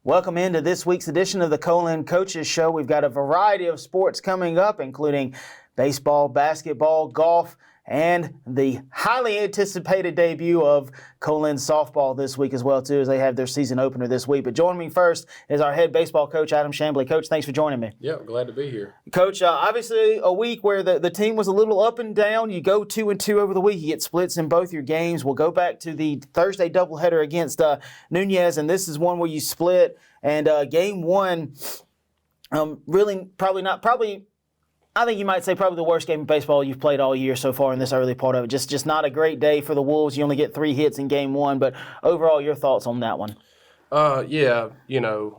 Welcome into this week's edition of the Co-Lin Coaches Show. We've got a variety of sports coming up, including baseball, basketball, golf, and the highly anticipated debut of Co-Lin softball this week as well, too, as they have their season opener this week. But joining me first is our head baseball coach, Adam Chambly. Coach, thanks for joining me. Yeah, glad to be here. Coach, obviously a week where the team was a little up and down. You go 2-2 over the week. You get splits in both your games. We'll go back to the Thursday doubleheader against Nunez, and this is one where you split. And game one, I think you might say probably the worst game of baseball you've played all year so far in this early part of it. Just not a great day for the Wolves. You only get 3 hits in game one, but overall, your thoughts on that one?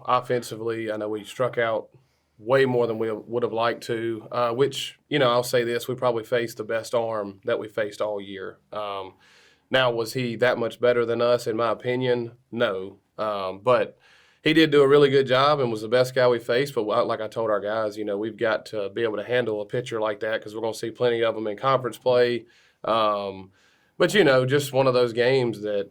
Offensively, I know we struck out way more than we would have liked to, which, I'll say this, we probably faced the best arm that we faced all year. Now, was he that much better than us, in my opinion? No. But he did do a really good job and was the best guy we faced. But like I told our guys, we've got to be able to handle a pitcher like that because we're going to see plenty of them in conference play. But, just one of those games that,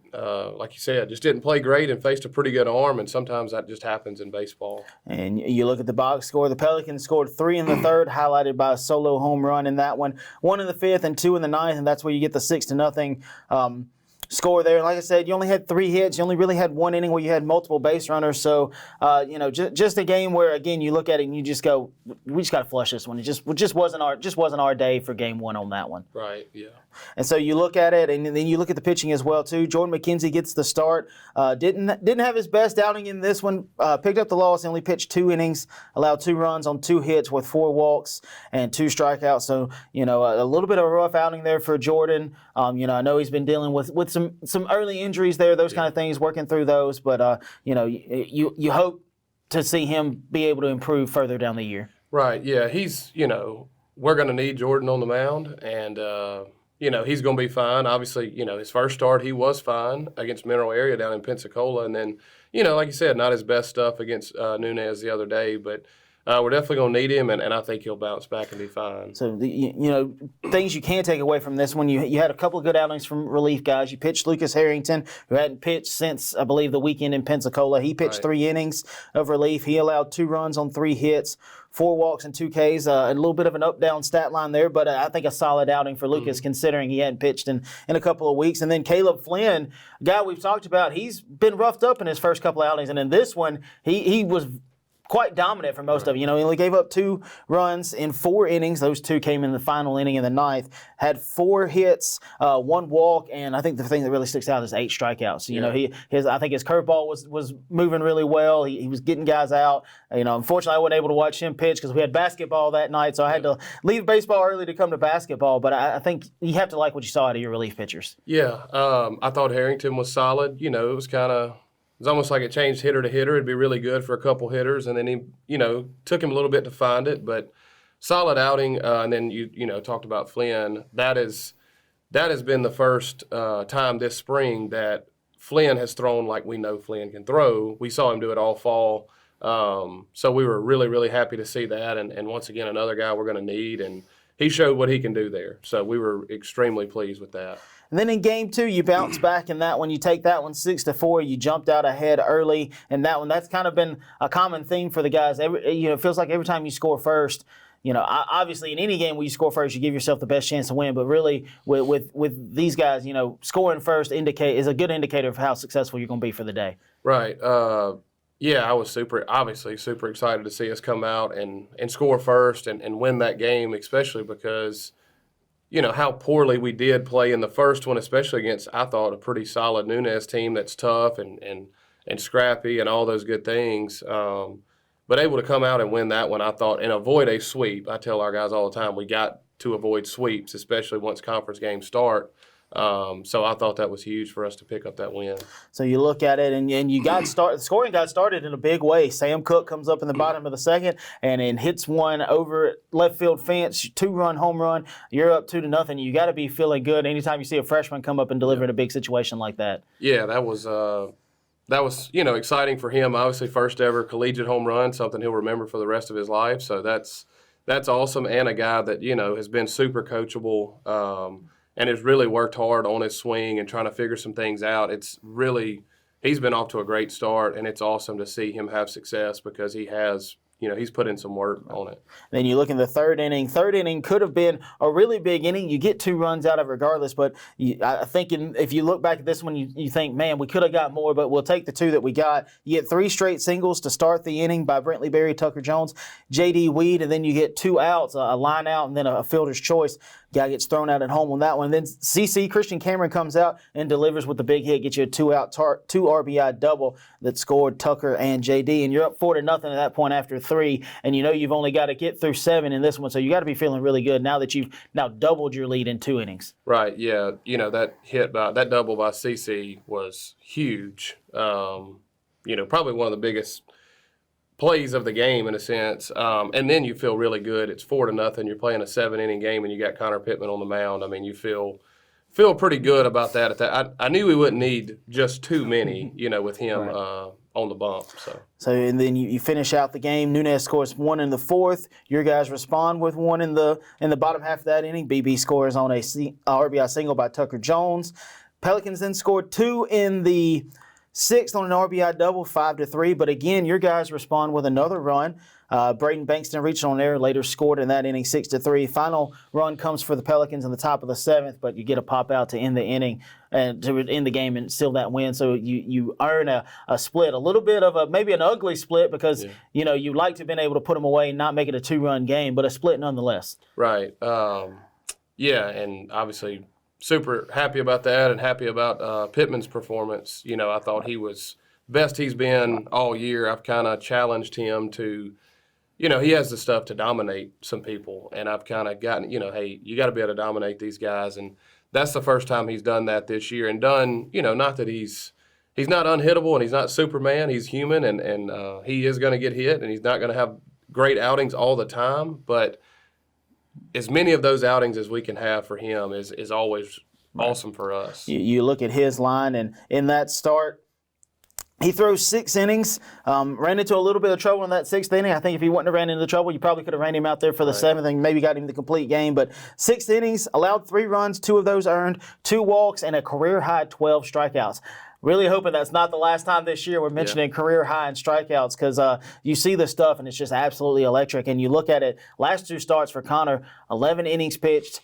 like you said, just didn't play great and faced a pretty good arm, and sometimes that just happens in baseball. And you look at the box score, the Pelicans scored 3 in the third, highlighted by a solo home run in that one, 1 in the fifth and 2 in the ninth, and that's where you get the 6-0 score there. Like I said, you only had 3 hits. You only really had 1 inning where you had multiple base runners. So, just a game where, again, you look at it and you just go, we just got to flush this one. It just wasn't our day for game one on that one. Right, yeah. And so you look at it, and then you look at the pitching as well too. Jordan McKenzie gets the start. Didn't have his best outing in this one. Picked up the loss. Only pitched 2 innings. Allowed 2 runs on 2 hits with 4 walks and 2 strikeouts. So a little bit of a rough outing there for Jordan. I know he's been dealing with some early injuries there. Those kind of things, working through those. But you hope to see him be able to improve further down the year. Right. Yeah. He's we're going to need Jordan on the mound, and he's going to be fine. Obviously, his first start, he was fine against Mineral Area down in Pensacola. And then, like you said, not his best stuff against Nunez the other day. But we're definitely going to need him, and I think he'll bounce back and be fine. So, things you can take away from this one, you had a couple of good outings from relief guys. You pitched Lucas Harrington, who hadn't pitched since, I believe, the weekend in Pensacola. He pitched 3 innings of relief. He allowed 2 runs on 3 hits. 4 walks and 2 Ks, a little bit of an up-down stat line there, but I think a solid outing for Lucas considering he hadn't pitched in a couple of weeks. And then Caleb Flynn, a guy we've talked about, he's been roughed up in his first couple of outings, and in this one, he was quite dominant for most of it. He only gave up 2 runs in 4 innings. Those 2 came in the final inning in the ninth. Had 4 hits, 1 walk, and I think the thing that really sticks out is 8 strikeouts. I think his curveball was moving really well. He was getting guys out. Unfortunately, I wasn't able to watch him pitch because we had basketball that night, so I had to leave baseball early to come to basketball. But I think you have to like what you saw out of your relief pitchers. Yeah, I thought Harrington was solid. It was kind of. It's almost like it changed hitter to hitter. It'd be really good for a couple hitters, and then he, took him a little bit to find it, but solid outing. And then you talked about Flynn. That has been the first time this spring that Flynn has thrown like we know Flynn can throw. We saw him do it all fall, so we were really, really happy to see that. And once again, another guy we're going to need, and he showed what he can do there. So we were extremely pleased with that. And then in game 2, you bounce back in that one. You take that one 6-4. You jumped out ahead early in that one. That's kind of been a common theme for the guys. It feels like every time you score first, obviously in any game where you score first, you give yourself the best chance to win. But really, with these guys, scoring first is a good indicator of how successful you're going to be for the day. Right. Yeah, I was super excited to see us come out and score first and win that game, especially because how poorly we did play in the first one, especially against, I thought, a pretty solid Nunez team that's tough and scrappy and all those good things. But able to come out and win that one, I thought, and avoid a sweep. I tell our guys all the time, we got to avoid sweeps, especially once conference games start. So I thought that was huge for us to pick up that win. So you look at it, and you got the scoring got started in a big way. Sam Cook comes up in the bottom of the second and hits one over left field fence, 2-run home run. You're up 2-0. You got to be feeling good anytime you see a freshman come up and deliver in a big situation like that. Yeah, that was exciting for him. Obviously, first ever collegiate home run, something he'll remember for the rest of his life. So that's awesome, and a guy that has been super coachable. And has really worked hard on his swing and trying to figure some things out. It's really he's been off to a great start, and it's awesome to see him have success because he has. He's put in some work on it. Then you look in the third inning. Third inning could have been a really big inning. You get 2 runs out of it regardless, but I think if you look back at this one, you think, man, we could have got more, but we'll take the 2 that we got. You get 3 straight singles to start the inning by Brentley Berry, Tucker Jones, J.D. Weed, and then you get 2 outs, a line out, and then a fielder's choice. Guy gets thrown out at home on that one. Then CC, Christian Cameron, comes out and delivers with the big hit, gets you a 2-out, 2 RBI double that scored Tucker and JD. And you're up 4-0 at that point after 3. And you've only got to get through 7 in this one. So you got to be feeling really good now that you've now doubled your lead in 2 innings. Right, yeah. That double by CC was huge. Probably one of the biggest plays of the game in a sense, and then you feel really good. It's 4-0. You're playing a 7-inning game, and you got Connor Pittman on the mound. I mean, you feel pretty good about that. I knew we wouldn't need just too many, with him on the bump. So and then you finish out the game. Nunez scores 1 in the 4th. Your guys respond with 1 in the bottom half of that inning. BB scores on a RBI single by Tucker Jones. Pelicans then scored 2 in the 6th on an RBI double, 5-3. But again, your guys respond with another run. Braden Bankston reached on there, later scored in that inning, 6-3. Final run comes for the Pelicans in the top of the 7th, but you get a pop out to end the inning and to end the game and seal that win. So you earn a split, a little bit of maybe an ugly split because you like to have been able to put them away and not make it a 2-run game, but a split nonetheless. Right. And obviously super happy about that and happy about Pittman's performance. I thought he was best he's been all year. I've kind of challenged him to, he has the stuff to dominate some people, and I've kind of gotten, hey, you got to be able to dominate these guys, and that's the first time he's done that this year and done, not that he's not unhittable and he's not Superman. He's human, and he is going to get hit, and he's not going to have great outings all the time, but as many of those outings as we can have for him is always awesome for us. You look at his line, and in that start, he throws 6 innings, ran into a little bit of trouble in that 6th inning. I think if he wouldn't have ran into the trouble, you probably could have ran him out there for the 7th and maybe got him the complete game. But 6 innings, allowed 3 runs, 2 of those earned, 2 walks, and a career-high 12 strikeouts. Really hoping that's not the last time this year we're mentioning career high in strikeouts because you see this stuff and it's just absolutely electric. And you look at it, last 2 starts for Connor, 11 innings pitched.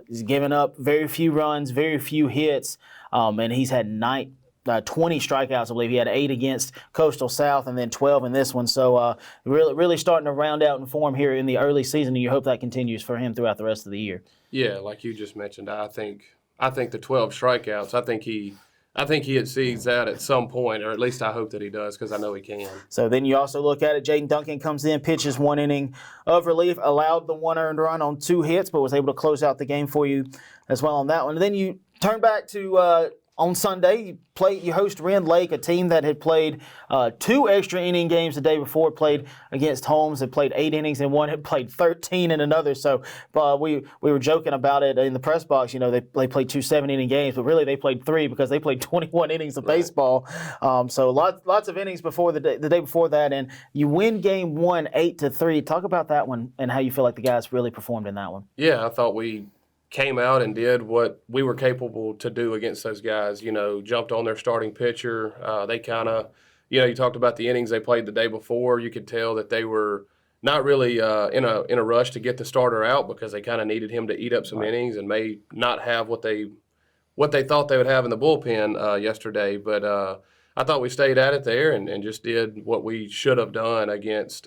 He's given up very few runs, very few hits, and he's had 20 strikeouts, I believe. He had 8 against Coastal South and then 12 in this one. So really starting to round out in form here in the early season, and you hope that continues for him throughout the rest of the year. Yeah, like you just mentioned, I think the 12 strikeouts, I think he exceeds that at some point, or at least I hope that he does because I know he can. So then you also look at it, Jaden Duncan comes in, pitches 1 inning of relief, allowed the 1 earned run on 2 hits, but was able to close out the game for you as well on that one. And then you turn back to on Sunday, you host Rend Lake, a team that had played 2 extra inning games the day before, played against Holmes, had played 8 innings in one, had played 13 in another. So we were joking about it in the press box. They played 2 7-inning games, but really they played 3 because they played 21 innings of baseball. So lots of innings before the day before that, and you win game 1 8-3. Talk about that one and how you feel like the guys really performed in that one. Yeah, I thought we came out and did what we were capable to do against those guys. Jumped on their starting pitcher. They kind of, you talked about the innings they played the day before. You could tell that they were not really in a rush to get the starter out because they kind of needed him to eat up some innings and may not have what they thought they would have in the bullpen yesterday. But I thought we stayed at it there and just did what we should have done against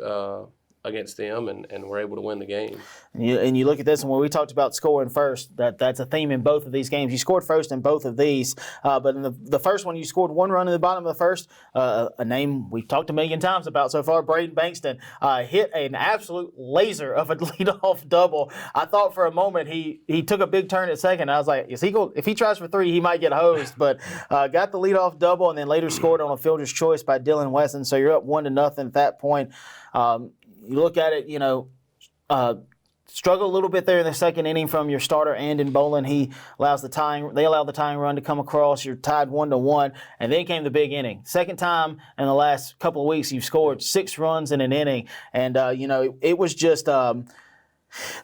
them and were able to win the game. And you look at this one where we talked about scoring first. That's a theme in both of these games. You scored first in both of these, but in the first one you scored 1 run in the bottom of the first. A name we've talked a million times about so far, Braden Bankston, hit an absolute laser of a leadoff double. I thought for a moment he took a big turn at second. I was like, if he tries for 3, he might get hosed, but got the leadoff double and then later scored on a fielder's choice by Dylan Wesson. So you're up 1-0 at that point. You look at it, struggle a little bit there in the second inning from your starter, Andon Bolin. They allowed the tying run to come across. You're tied 1-1, and then came the big inning. Second time in the last couple of weeks you've scored 6 runs in an inning, and it was just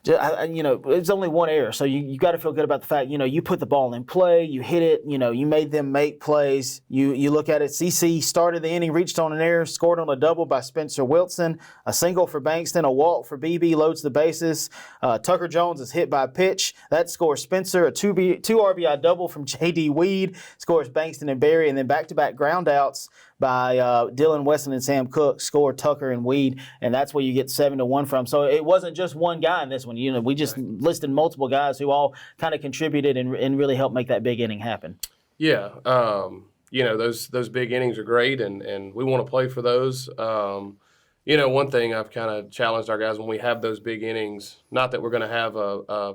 It's only one error, so you got to feel good about the fact, you put the ball in play, you hit it, you made them make plays. You look at it, CC started the inning, reached on an error, scored on a double by Spencer Wilson, a single for Bankston, a walk for BB, loads the bases. Tucker Jones is hit by a pitch. That scores Spencer, a two RBI double from J.D. Weed, scores Bankston and Berry, and then back-to-back ground outs by Dylan Wesson and Sam Cook, score Tucker and Weed, and that's where you get 7-1 from. So it wasn't just one guy in this one. We just listed multiple guys who all kind of contributed and really helped make that big inning happen. Yeah, those big innings are great, and we want to play for those. One thing I've kind of challenged our guys when we have those big innings, not that we're going to have a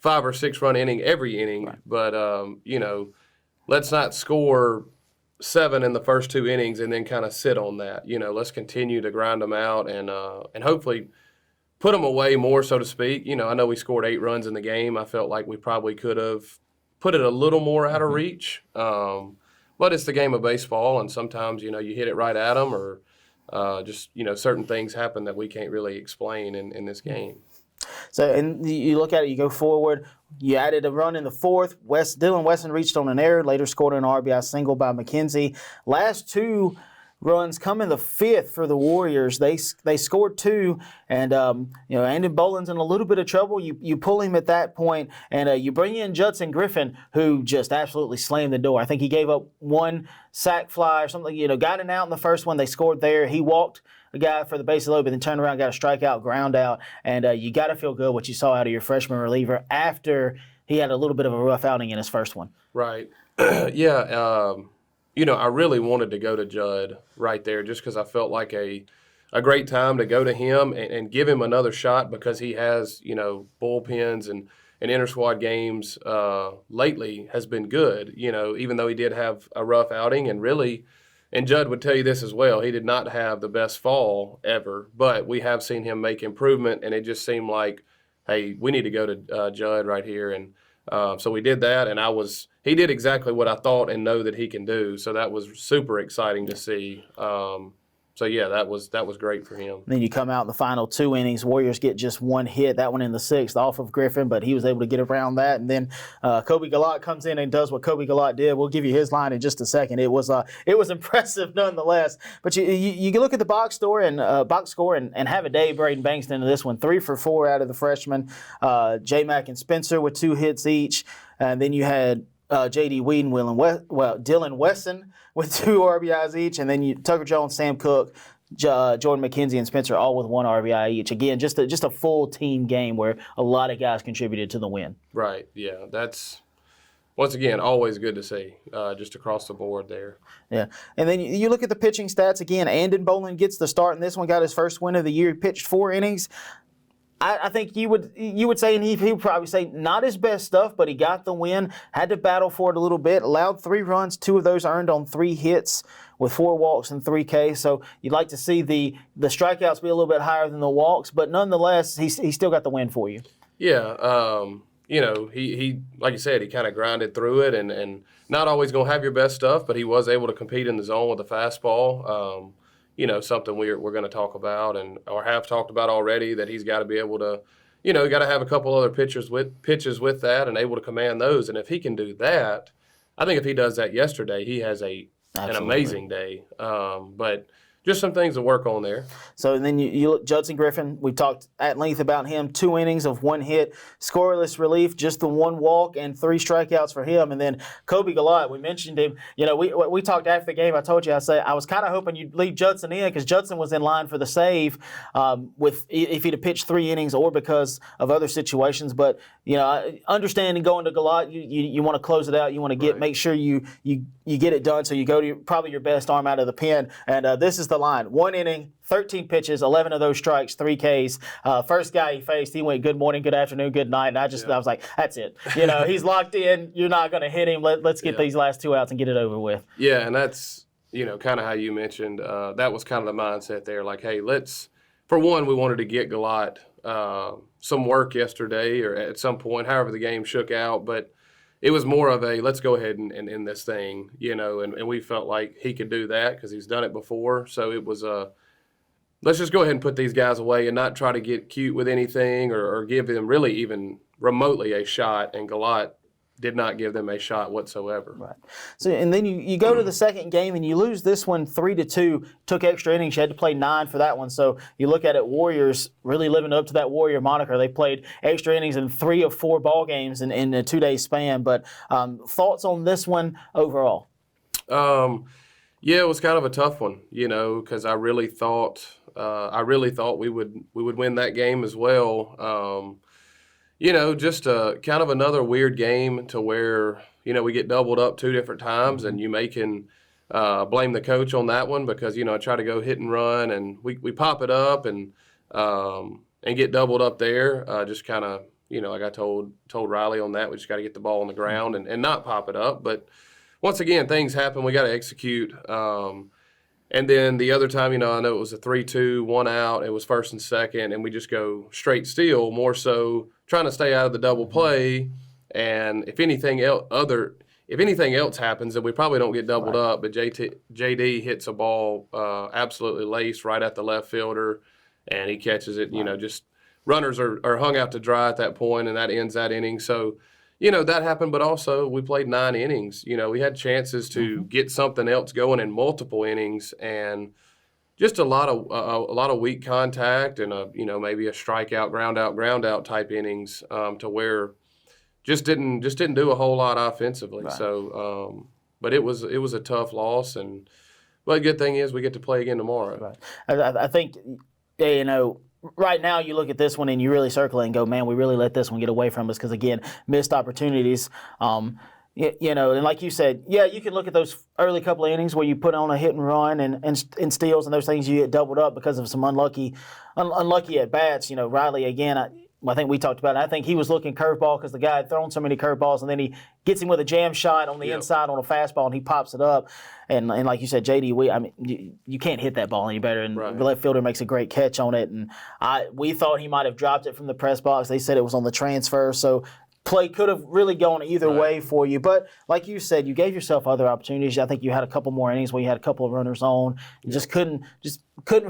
5 or 6 run inning every inning, right, but let's not score 7 in the first 2 innings and then kind of sit on that. Let's continue to grind them out and hopefully put them away more, so to speak. I know we scored 8 runs in the game. I felt like we probably could have put it a little more out of reach. But it's the game of baseball, and sometimes, you hit it right at them or just, certain things happen that we can't really explain in this game. So, and you look at it, you go forward, you added a run in the 4th. Dylan Wesson reached on an error, later scored an RBI single by McKenzie. Last 2 runs come in the 5th for the Warriors. They scored 2, and Andon Boland's in a little bit of trouble. You pull him at that point, and you bring in Judson Griffin, who just absolutely slammed the door. I think he gave up 1 sac fly or something. Got an out in the first one. They scored there. He walked a guy for the bases loaded, but then turned around, got a strikeout, ground out, and you got to feel good what you saw out of your freshman reliever after he had a little bit of a rough outing in his first one. Right. Yeah. I really wanted to go to Judd right there just because I felt like a great time to go to him and give him another shot because he has, bullpens and inter-squad games lately has been good, even though he did have a rough outing and Judd would tell you this as well. He did not have the best fall ever, but we have seen him make improvement, and it just seemed like, hey, we need to go to Judd right here. And so we did that, and he did exactly what I thought and know that he can do. So that was super exciting to see. That was great for him. Then you come out in the final 2 innings. Warriors get just 1 hit, that one in the 6th off of Griffin, but he was able to get around that. And then Kobe Gallat comes in and does what Kobe Gallat did. We'll give you his line in just a second. It was impressive nonetheless. But you look at the box score and have a day. Braden Bankston in this one, 3 for 4 out of the freshmen. J-Mac and Spencer with 2 hits each. And then you had J.D. Weed and Dylan Wesson with 2 RBIs each, and then Tucker Jones, Sam Cook, Jordan McKenzie, and Spencer all with 1 RBI each. Again, just a full team game where a lot of guys contributed to the win. Right. Yeah, that's once again always good to see, just across the board there. Yeah, and then you look at the pitching stats again. Andon Boland gets the start in this one, got his first win of the year. He pitched 4 innings. I think you would say, and he would probably say, not his best stuff, but he got the win, had to battle for it a little bit, allowed 3 runs, 2 of those earned on 3 hits with 4 walks and 3 Ks. So you'd like to see the strikeouts be a little bit higher than the walks, but nonetheless, he still got the win for you. Yeah, he like you said, he kind of grinded through it and not always going to have your best stuff, but he was able to compete in the zone with a fastball. Something we're going to talk about or have talked about already, that he's got to be able to, got to have a couple other pitches with that and able to command those. And if he can do that, I think if he does that yesterday, he has an amazing day. But just some things to work on there. So then you look, Judson Griffin, we talked at length about him, 2 innings of 1 hit, scoreless relief, just the 1 walk and 3 strikeouts for him. And then Kobe Gallat, we mentioned him. We talked after the game. I told you, I was kind of hoping you'd leave Judson in because Judson was in line for the save if he'd have pitched 3 innings or because of other situations. But understanding going to Gallat, you want to close it out. You want to make sure you get it done. So you go to probably your best arm out of the pen. And this is the line: 1 inning, 13 pitches, 11 of those strikes, 3 Ks. First guy he faced, he went good morning, good afternoon, good night, and I was like, that's it. He's locked in. You're not going to hit him. Let's get these last 2 outs and get it over with. Yeah, and that's kind of how you mentioned. That was kind of the mindset there. Like, hey, for one, we wanted to get Gallat some work yesterday or at some point, however the game shook out, but it was more of a let's go ahead and end this thing, and we felt like he could do that because he's done it before. So it was let's just go ahead and put these guys away and not try to get cute with anything or give them really even remotely a shot. And Galat did not give them a shot whatsoever. Right. So, and then you go to the second game and you lose this one 3-2. Took extra innings. You had to play 9 for that one. So you look at it, Warriors really living up to that Warrior moniker. They played extra innings in 3 of 4 ball games in a 2-day span. But thoughts on this one overall? Yeah, it was kind of a tough one, because I really thought we would win that game as well. Just kind of another weird game to where, we get doubled up 2 different times, and you can blame the coach on that one because, I try to go hit and run, and we pop it up and get doubled up there. Just kind of, like I told Riley on that, we just got to get the ball on the ground and not pop it up. But once again, things happen. We got to execute. And then the other time, I know it was a 3-2, 1 out. It was first and second, and we just go straight steal, more so trying to stay out of the double play. And if anything else happens, then we probably don't get doubled up. But JD hits a ball absolutely laced right at the left fielder, and he catches it. Just runners are hung out to dry at that point, and that ends that inning. So, that happened, but also we played 9 innings. We had chances to get something else going in multiple innings, and just a lot of weak contact and maybe a strikeout, ground out type innings to where just didn't do a whole lot offensively. Right. So, but it was a tough loss, but the good thing is we get to play again tomorrow. Right. I think right now you look at this one and you really circle it and go, man, we really let this one get away from us because, again, missed opportunities. And like you said, you can look at those early couple of innings where you put on a hit and run and steals and those things, you get doubled up because of some unlucky at bats. Riley, again, I think we talked about it. I think he was looking curveball because the guy had thrown so many curveballs, and then he gets him with a jam shot on the inside on a fastball, and he pops it up. And like you said, JD, you can't hit that ball any better. And the left fielder makes a great catch on it. And we thought he might have dropped it from the press box. They said it was on the transfer, so play could have really gone either way for you. But like you said, you gave yourself other opportunities. I think you had a couple more innings where you had a couple of runners on. You just couldn't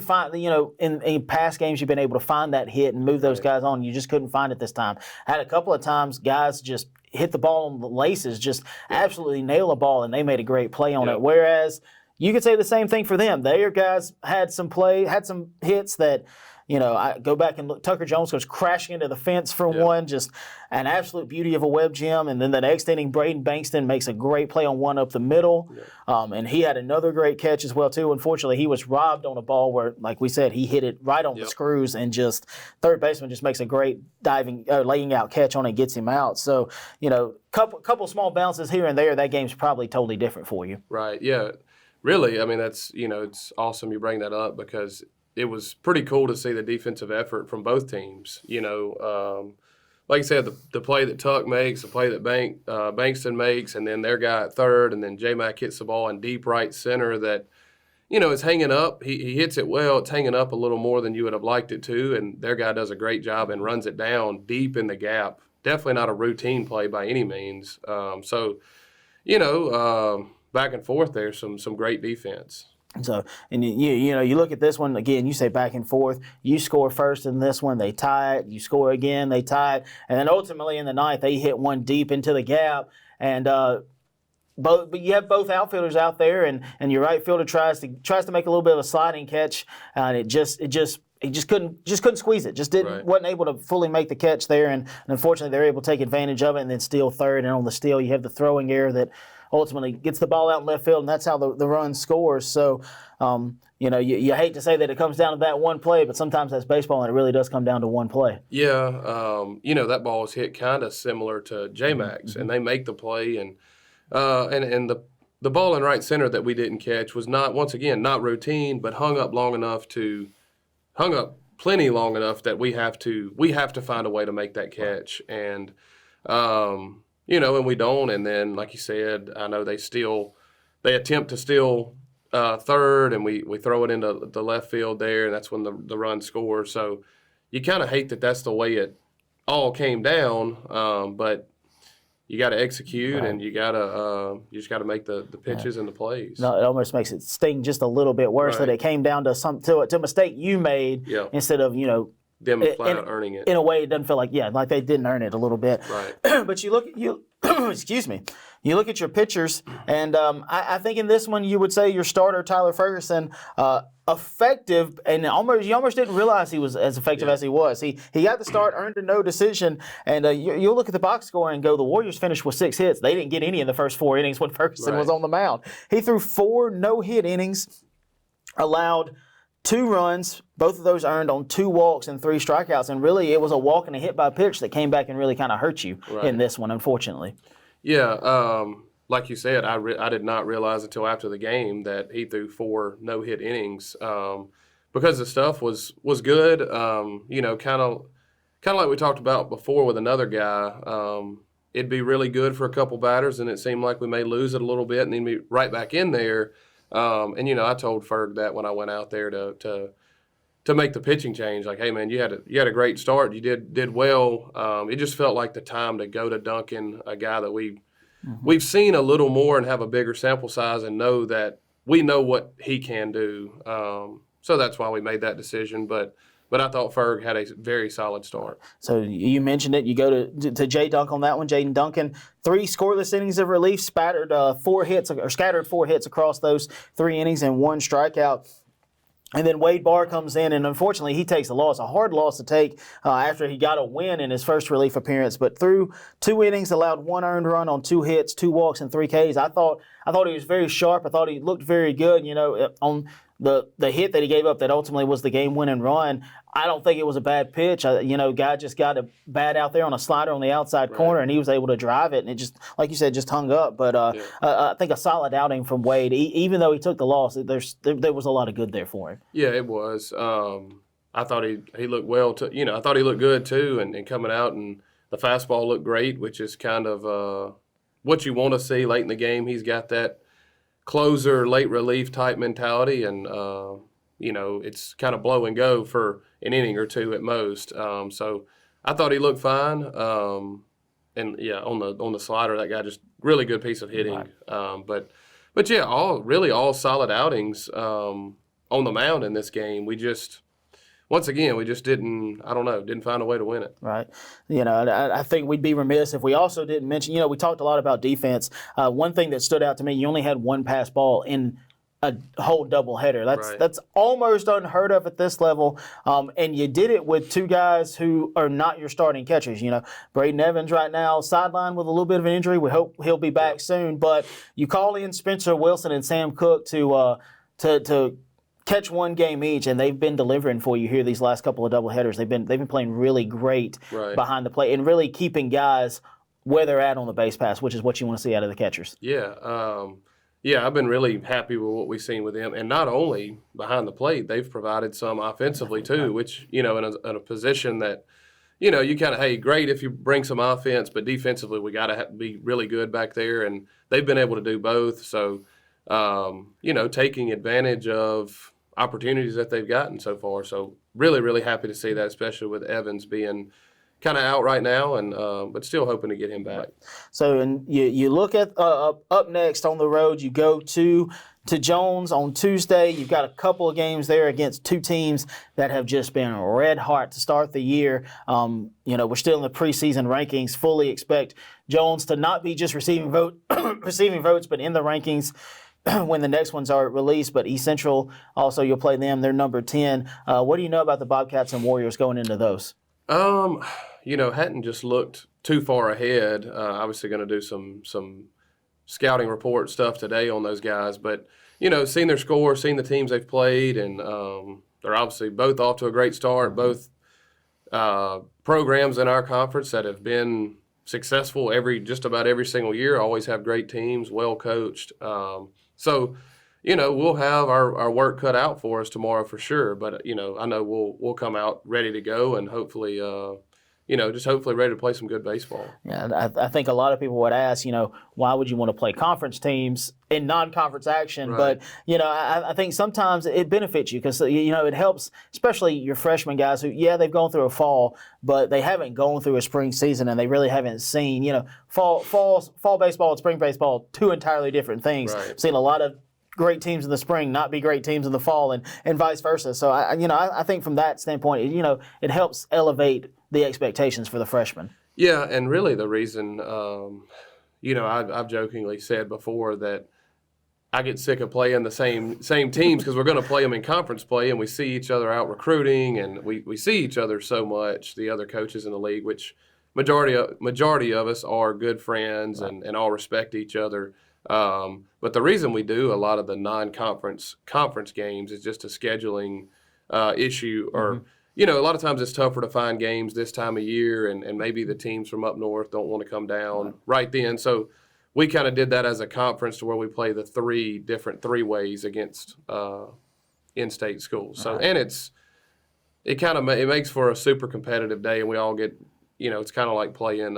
find, in past games you've been able to find that hit and move those guys on. You just couldn't find it this time. Had a couple of times guys just hit the ball on the laces, just absolutely nail a ball, and they made a great play on it. Whereas you could say the same thing for them. Their guys had some hits that, I go back and look. Tucker Jones goes crashing into the fence for one, just an absolute beauty of a web gem. And then the next inning, Braden Bankston makes a great play on one up the middle. And he had another great catch as well, too. Unfortunately, he was robbed on a ball where, like we said, he hit it right on the screws, and just third baseman just makes a great laying out catch on it, gets him out. So, couple small bounces here and there, that game's probably totally different for you. Right, yeah. Really, that's, it's awesome you bring that up because it was pretty cool to see the defensive effort from both teams. Like I said, the play that Tuck makes, the play that Bankston makes, and then their guy at third, and then J-Mac hits the ball in deep right center that, is hanging up. He hits it well. It's hanging up a little more than you would have liked it to, and their guy does a great job and runs it down deep in the gap. Definitely not a routine play by any means. Back and forth there, some great defense. So, and you look at this one again. You say back and forth. You score first in this one, they tie it. You score again, they tie it, and then ultimately in the ninth, they hit one deep into the gap. And but you have both outfielders out there, and your right fielder tries to make a little bit of a sliding catch, and he just couldn't squeeze it. Just wasn't able to fully make the catch there, and unfortunately they're able to take advantage of it and then steal third. And on the steal, you have the throwing error that ultimately gets the ball out in left field, and that's how the run scores. So, you hate to say that it comes down to that one play, but sometimes that's baseball, and it really does come down to one play. Yeah, that ball was hit kind of similar to J-Mac's, and they make the play, and the ball in right center that we didn't catch was not routine, but hung up plenty long enough that we have to find a way to make that catch, and and we don't. And then, like you said, I know they attempt to steal third, and we throw it into the left field there, and that's when the run scores. So you kind of hate that that's the way it all came down. But, you got to execute, and you just got to make the pitches and the plays. No, it almost makes it sting just a little bit worse that it came down to a mistake you made instead of them flat out earning it. In a way, it doesn't feel like they didn't earn it a little bit. Right. But you look excuse me. You look at your pitchers, and I think in this one you would say your starter Tyler Ferguson effective, and you almost didn't realize he was as effective as he was. He got the start, earned a no decision, and you'll look at the box score and go, the Warriors finished with 6 hits. They didn't get any in the first 4 innings when Ferguson was on the mound. He threw 4 no-hit innings, allowed 2 runs, both of those earned on 2 walks and 3 strikeouts, and really it was a walk and a hit by pitch that came back and really kind of hurt you in this one, unfortunately. Yeah, like you said, I did not realize until after the game that he threw 4 no-hit innings because the stuff was good. Kind of like we talked about before with another guy. It'd be really good for a couple batters, and it seemed like we may lose it a little bit and then be right back in there. I told Ferg that when I went out there to make the pitching change, like, hey man, you had a great start, you did well. It just felt like the time to go to Duncan, a guy that we've seen a little more and have a bigger sample size and know that we know what he can do. So that's why we made that decision. But I thought Ferg had a very solid start. So you mentioned it. You go to Jay Dunk on that one. Jaden Duncan, 3 scoreless innings of relief, scattered 4 hits across those 3 innings and 1 strikeout. And then Wade Barr comes in, and unfortunately he takes a loss, a hard loss to take after he got a win in his first relief appearance. But through 2 innings, allowed 1 earned run on 2 hits, 2 walks, and 3 Ks. I thought he was very sharp. I thought he looked very good. On the hit that he gave up that ultimately was the game-winning run, I don't think it was a bad pitch. Guy just got a bat out there on a slider on the outside corner, and he was able to drive it, and it just, like you said, just hung up. But I think a solid outing from Wade. Even though he took the loss, there was a lot of good there for him. Yeah, it was. I thought he looked well. I thought he looked good too, and coming out, and the fastball looked great, which is kind of what you want to see late in the game. He's got that closer, late relief type mentality, and it's kind of blow and go for an inning or 2 at most. So I thought he looked fine. And yeah, on the slider, that guy just really good piece of hitting. Right. But yeah, all solid outings on the mound in this game. Once again, we just didn't find a way to win it. Right. I think we'd be remiss if we also didn't mention, we talked a lot about defense. One thing that stood out to me, you only had 1 pass ball in a whole doubleheader. That's almost unheard of at this level. And you did it with 2 guys who are not your starting catchers. Braden Evans right now sidelined with a little bit of an injury. We hope he'll be back soon. But you call in Spencer Wilson and Sam Cook to catch 1 game each, and they've been delivering for you here these last couple of doubleheaders. They've been playing really great behind the plate and really keeping guys where they're at on the base pass, which is what you want to see out of the catchers. Yeah, I've been really happy with what we've seen with them, and not only behind the plate, they've provided some offensively too, which in a position that you kind of great if you bring some offense, but defensively we got to be really good back there, and they've been able to do both. So taking advantage of opportunities that they've gotten so far. So really, really happy to see that, especially with Evans being kind of out right now, and but still hoping to get him back. So, and you look at up next on the road, you go to Jones on Tuesday. You've got a couple of games there against 2 teams that have just been red hot to start the year. We're still in the preseason rankings. Fully expect Jones to not be just receiving votes, but in the rankings when the next ones are released. But East Central, also you'll play them. They're number 10. What do you know about the Bobcats and Warriors going into those? Hadn't just looked too far ahead. Obviously going to do some scouting report stuff today on those guys. But, seeing their score, seeing the teams they've played, and they're obviously both off to a great start. Both programs in our conference that have been successful just about every single year, always have great teams, well coached. So we'll have our work cut out for us tomorrow for sure. But, I know we'll come out ready to go and hopefully, just hopefully ready to play some good baseball. Yeah, I think a lot of people would ask, why would you want to play conference teams in non-conference action? Right. But, I think sometimes it benefits you because, it helps, especially your freshman guys who, they've gone through a fall, but they haven't gone through a spring season and they really haven't seen, fall baseball and spring baseball, two entirely different things. Right. I've seen a lot of great teams in the spring not be great teams in the fall and vice versa. So, I think from that standpoint, it helps elevate the expectations for the freshmen. Yeah, and really the reason, I've jokingly said before that I get sick of playing the same teams because we're going to play them in conference play, and we see each other out recruiting, and we see each other so much, the other coaches in the league, which majority of us are good friends and all respect each other. But the reason we do a lot of the non-conference conference games is just a scheduling issue, or a lot of times it's tougher to find games this time of year, and maybe the teams from up north don't want to come down right then. So we kind of did that as a conference to where we play the three different three-ways against in-state schools. So and it makes for a super competitive day, and we all get it's kind of like playing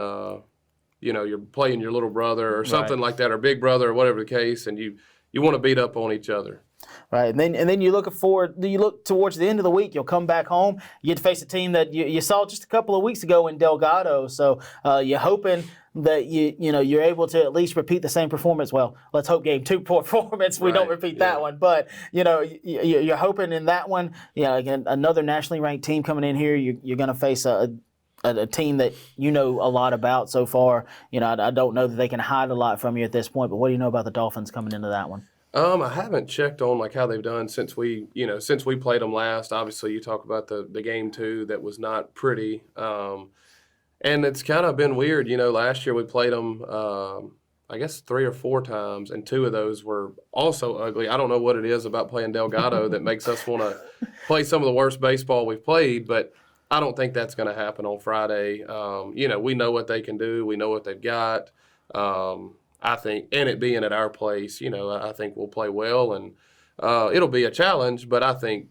you're playing your little brother or something like that, or big brother or whatever the case, and you want to beat up on each other. Right, and then you look towards the end of the week. You'll come back home. You get to face a team that you saw just a couple of weeks ago in Delgado. So you're hoping that you're able to at least repeat the same performance. Well, let's hope game 2 performance we don't repeat that one. But you're hoping in that one. Again, another nationally ranked team coming in here. You're going to face a team that a lot about so far. I don't know that they can hide a lot from you at this point. But what do you know about the Dolphins coming into that one? I haven't checked on how they've done since we played them last. Obviously, you talk about the game 2 that was not pretty, and it's kind of been weird. Last year we played them, I guess 3 or 4 times, and 2 of those were also ugly. I don't know what it is about playing Delgado that makes us want to play some of the worst baseball we've played, but I don't think that's going to happen on Friday. We know what they can do. We know what they've got. I think, and it being at our place, I think we'll play well, and it'll be a challenge. But I think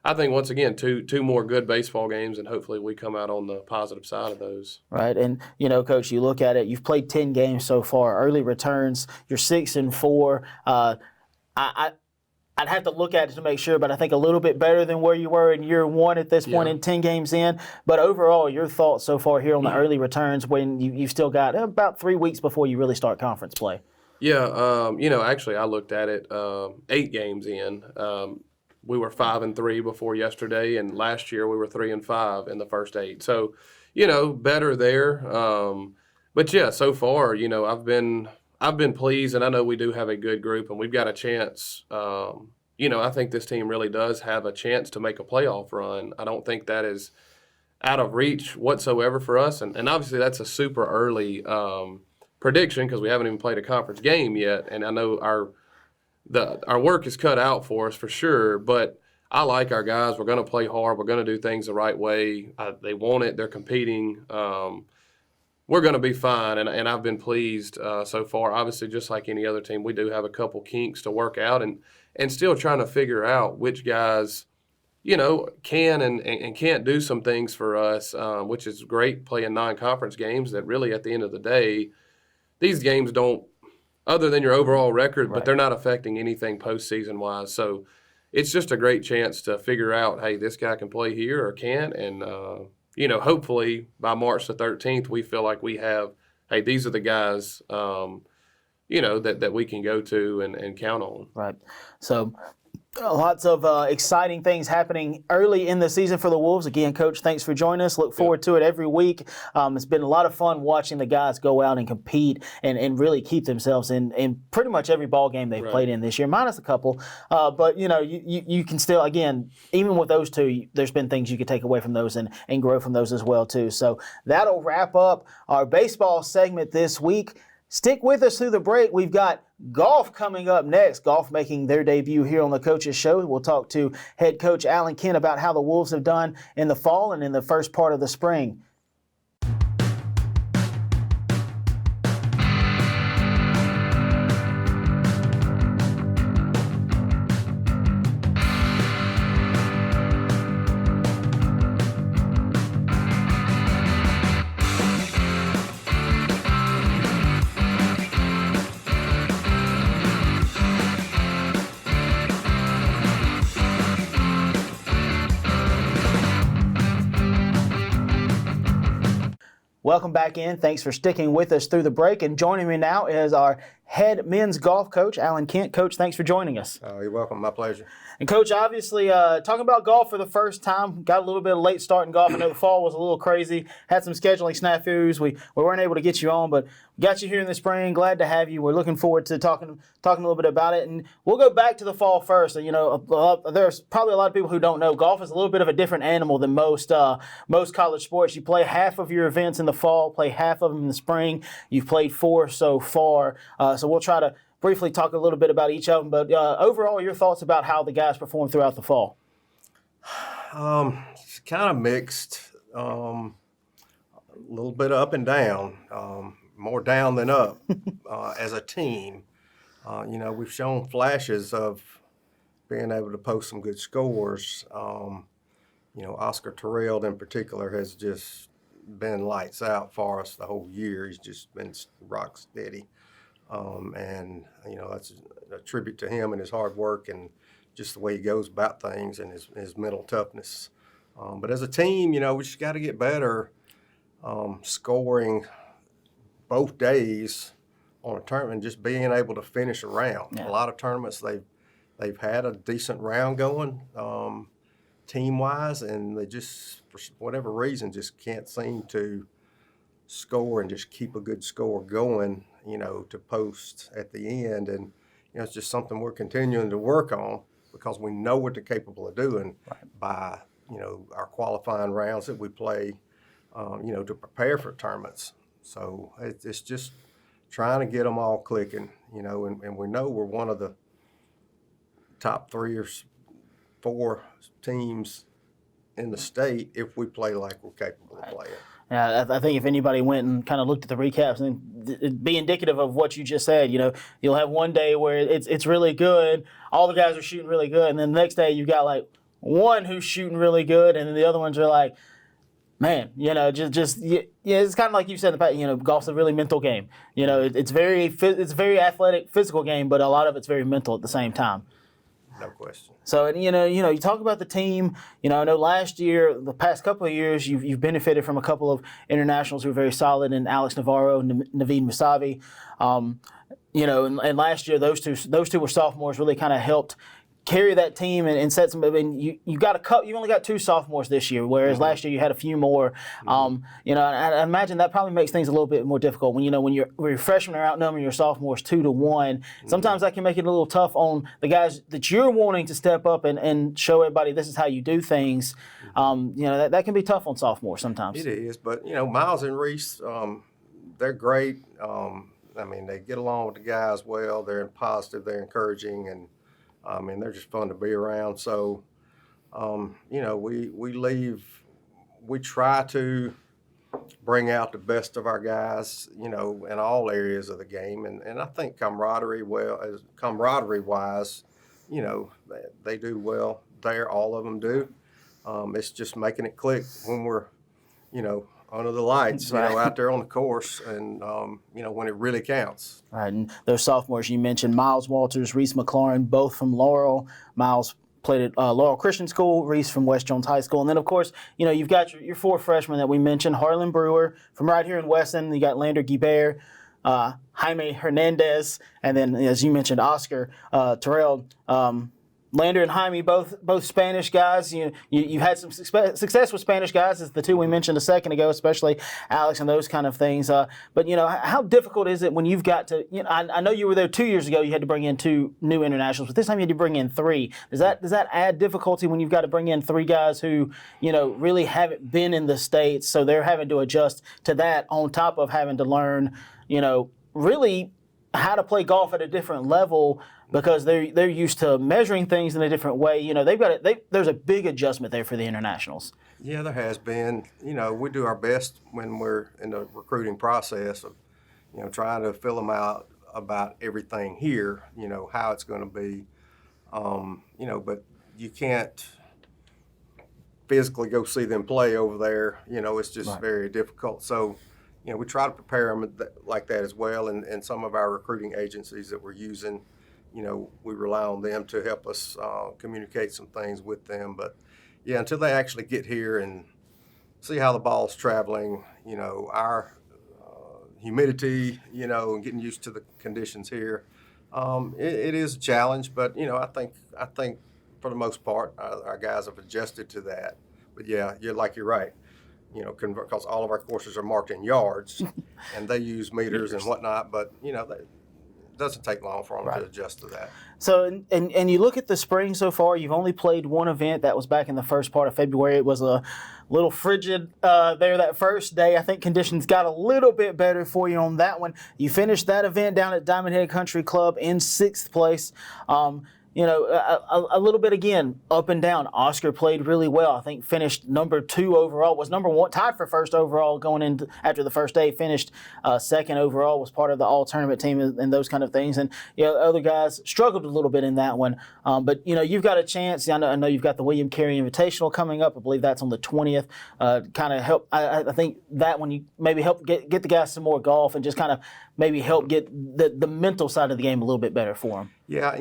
once again, two more good baseball games, and hopefully we come out on the positive side of those. Right, and Coach, you look at it. You've played 10 games so far. Early returns, you're 6-4. I'd have to look at it to make sure, but I think a little bit better than where you were in year 1 at this point in 10 games in. But overall, your thoughts so far here on the early returns when you've still got about 3 weeks before you really start conference play? Yeah, actually I looked at it 8 games in. We were 5-3 before yesterday, and last year we were 3-5 in the first 8. So, better there. But yeah, so far, I've been pleased, and I know we do have a good group, and we've got a chance. I think this team really does have a chance to make a playoff run. I don't think that is out of reach whatsoever for us, and obviously that's a super early prediction because we haven't even played a conference game yet, and I know our work is cut out for us for sure, but I like our guys. We're going to play hard. We're going to do things the right way. They want it. They're competing. We're going to be fine, and I've been pleased so far. Obviously, just like any other team, we do have a couple kinks to work out and still trying to figure out which guys, can and can't do some things for us, which is great playing non-conference games that really at the end of the day, these games don't, other than your overall record, but they're not affecting anything postseason-wise. So it's just a great chance to figure out, hey, this guy can play here or can't, and hopefully by March the 13th, we feel like we have, hey, these are the guys, that we can go to and count on. Right. So lots of exciting things happening early in the season for the Wolves. Again, Coach, thanks for joining us. Look forward to it every week. It's been a lot of fun watching the guys go out and compete and really keep themselves in pretty much every ball game they've played in this year, minus a couple. But, you can still, again, even with those 2, there's been things you could take away from those and grow from those as well, too. So that'll wrap up our baseball segment this week. Stick with us through the break. We've got golf coming up next. Golf making their debut here on the Coaches Show. We'll talk to head coach Alan Kent about how the Wolves have done in the fall and in the first part of the spring. welcome back in. Thanks for sticking with us through the break. And joining me now is our head men's golf coach, Alan Kent. Coach, thanks for joining us. Oh, you're welcome. My pleasure. And Coach, obviously, talking about golf for the first time, got a little bit of late start in golf. I know the fall was a little crazy, had some scheduling snafus. We weren't able to get you on, but got you here in the spring. Glad to have you. We're looking forward to talking a little bit about it. And we'll go back to the fall first. You know, there's probably a lot of people who don't know golf is a little bit of a different animal than most college sports. You play half of your events in the fall, play half of them in the spring. You've played 4 so far. So we'll try to briefly talk a little bit about each of them, but overall, your thoughts about how the guys performed throughout the fall? It's kind of mixed, a little bit up and down, more down than up as a team. You know, we've shown flashes of being able to post some good scores. You know, Oscar Terrell in particular has just been lights out for us the whole year. He's just been rock steady. And, you know, that's a tribute to him and his hard work and just the way he goes about things and his mental toughness. But as a team, you know, we just got to get better scoring both days on a tournament, just being able to finish a round. Yeah. A lot of tournaments, they've had a decent round going team-wise, and they just, for whatever reason, just can't seem to score and just keep a good score going, you know, to post at the end. And, you know, it's just something we're continuing to work on because we know what they're capable of doing by, you know, our qualifying rounds that we play, you know, to prepare for tournaments. So it's just trying to get them all clicking, you know, and we know we're one of the top 3 or 4 teams in the state if we play like we're capable of playing. Yeah, I think if anybody went and kind of looked at the recaps, and it'd be indicative of what you just said. You know, you'll have one day where it's really good, all the guys are shooting really good, and then the next day you've got like one who's shooting really good, and then the other ones are like, man, you know, yeah, it's kind of like you said in the past. You know, golf's a really mental game. You know, it's very athletic, physical game, but a lot of it's very mental at the same time. No question. So, and you know, you talk about the team. You know, I know last year, the past couple of years, you've benefited from a couple of internationals who are very solid, in Alex Navarro and Naveed Musavi. You know, and last year those two were sophomores, really kind of helped carry that team and set some. I mean, you only got 2 sophomores this year, whereas last year you had a few more. You know, I imagine that probably makes things a little bit more difficult when your freshmen are outnumbering your sophomores 2-1. Sometimes that can make it a little tough on the guys that you're wanting to step up and show everybody this is how you do things. You know, that can be tough on sophomores sometimes. It is, but you know, Miles and Reese, they're great. I mean, they get along with the guys well. They're positive. They're encouraging, and I mean, they're just fun to be around. So, you know, we try to bring out the best of our guys, you know, in all areas of the game. And I think camaraderie-wise, you know, they do well there. All of them do. It's just making it click when we're, you know, under the lights, you know, out there on the course, and you know, when it really counts. Right, and those sophomores you mentioned, Miles Walters, Reese McLaurin, both from Laurel. Miles played at Laurel Christian School, Reese from West Jones High School, and then of course, you know, you've got your 4 freshmen that we mentioned: Harlan Brewer from right here in Weston. You got Lander Guibert, Jaime Hernandez, and then as you mentioned, Oscar Terrell. Lander and Jaime, both Spanish guys. You've had some success with Spanish guys, as the 2 we mentioned a second ago, especially Alex and those kind of things. But you know, how difficult is it when you've got to? You know, I know you were there 2 years ago. You had to bring in 2 new internationals, but this time you had to bring in 3. Does that add difficulty when you've got to bring in 3 guys who, you know, really haven't been in the States, so they're having to adjust to that on top of having to learn, you know, really how to play golf at a different level, because they're used to measuring things in a different way. You know, there's a big adjustment there for the internationals. Yeah, there has been. You know, we do our best when we're in the recruiting process of, you know, trying to fill them out about everything here, you know, how it's going to be, you know, but you can't physically go see them play over there. You know, it's just very difficult. So, you know, we try to prepare them like that as well. And some of our recruiting agencies that we're using, you know, we rely on them to help us communicate some things with them. But, yeah, until they actually get here and see how the ball's traveling. Our humidity, and getting used to the conditions here. It is a challenge, but I think for the most part, our guys have adjusted to that. But yeah, you're right. Because all of our courses are marked in yards, and they use meters and whatnot. But it doesn't take long for them to adjust to that. So, and you look at the spring so far, you've only played one event. That was back in the first part of February. It was a little frigid there that first day. I think conditions got a little bit better for you on that one. You finished that event down at Diamond Head Country Club in 6th place. A little bit again up and down. Oscar played really well. I think finished number 2 overall. Was number 1, tied for first overall going into after the first day. Finished 2nd overall. Was part of the all tournament team and those kind of things. And other guys struggled a little bit in that one. But you've got a chance. I know you've got the William Carey Invitational coming up. I believe that's on the 20th. Kind of help. I think that one you maybe help get the guys some more golf and just kind of maybe help get the mental side of the game a little bit better for them. Yeah,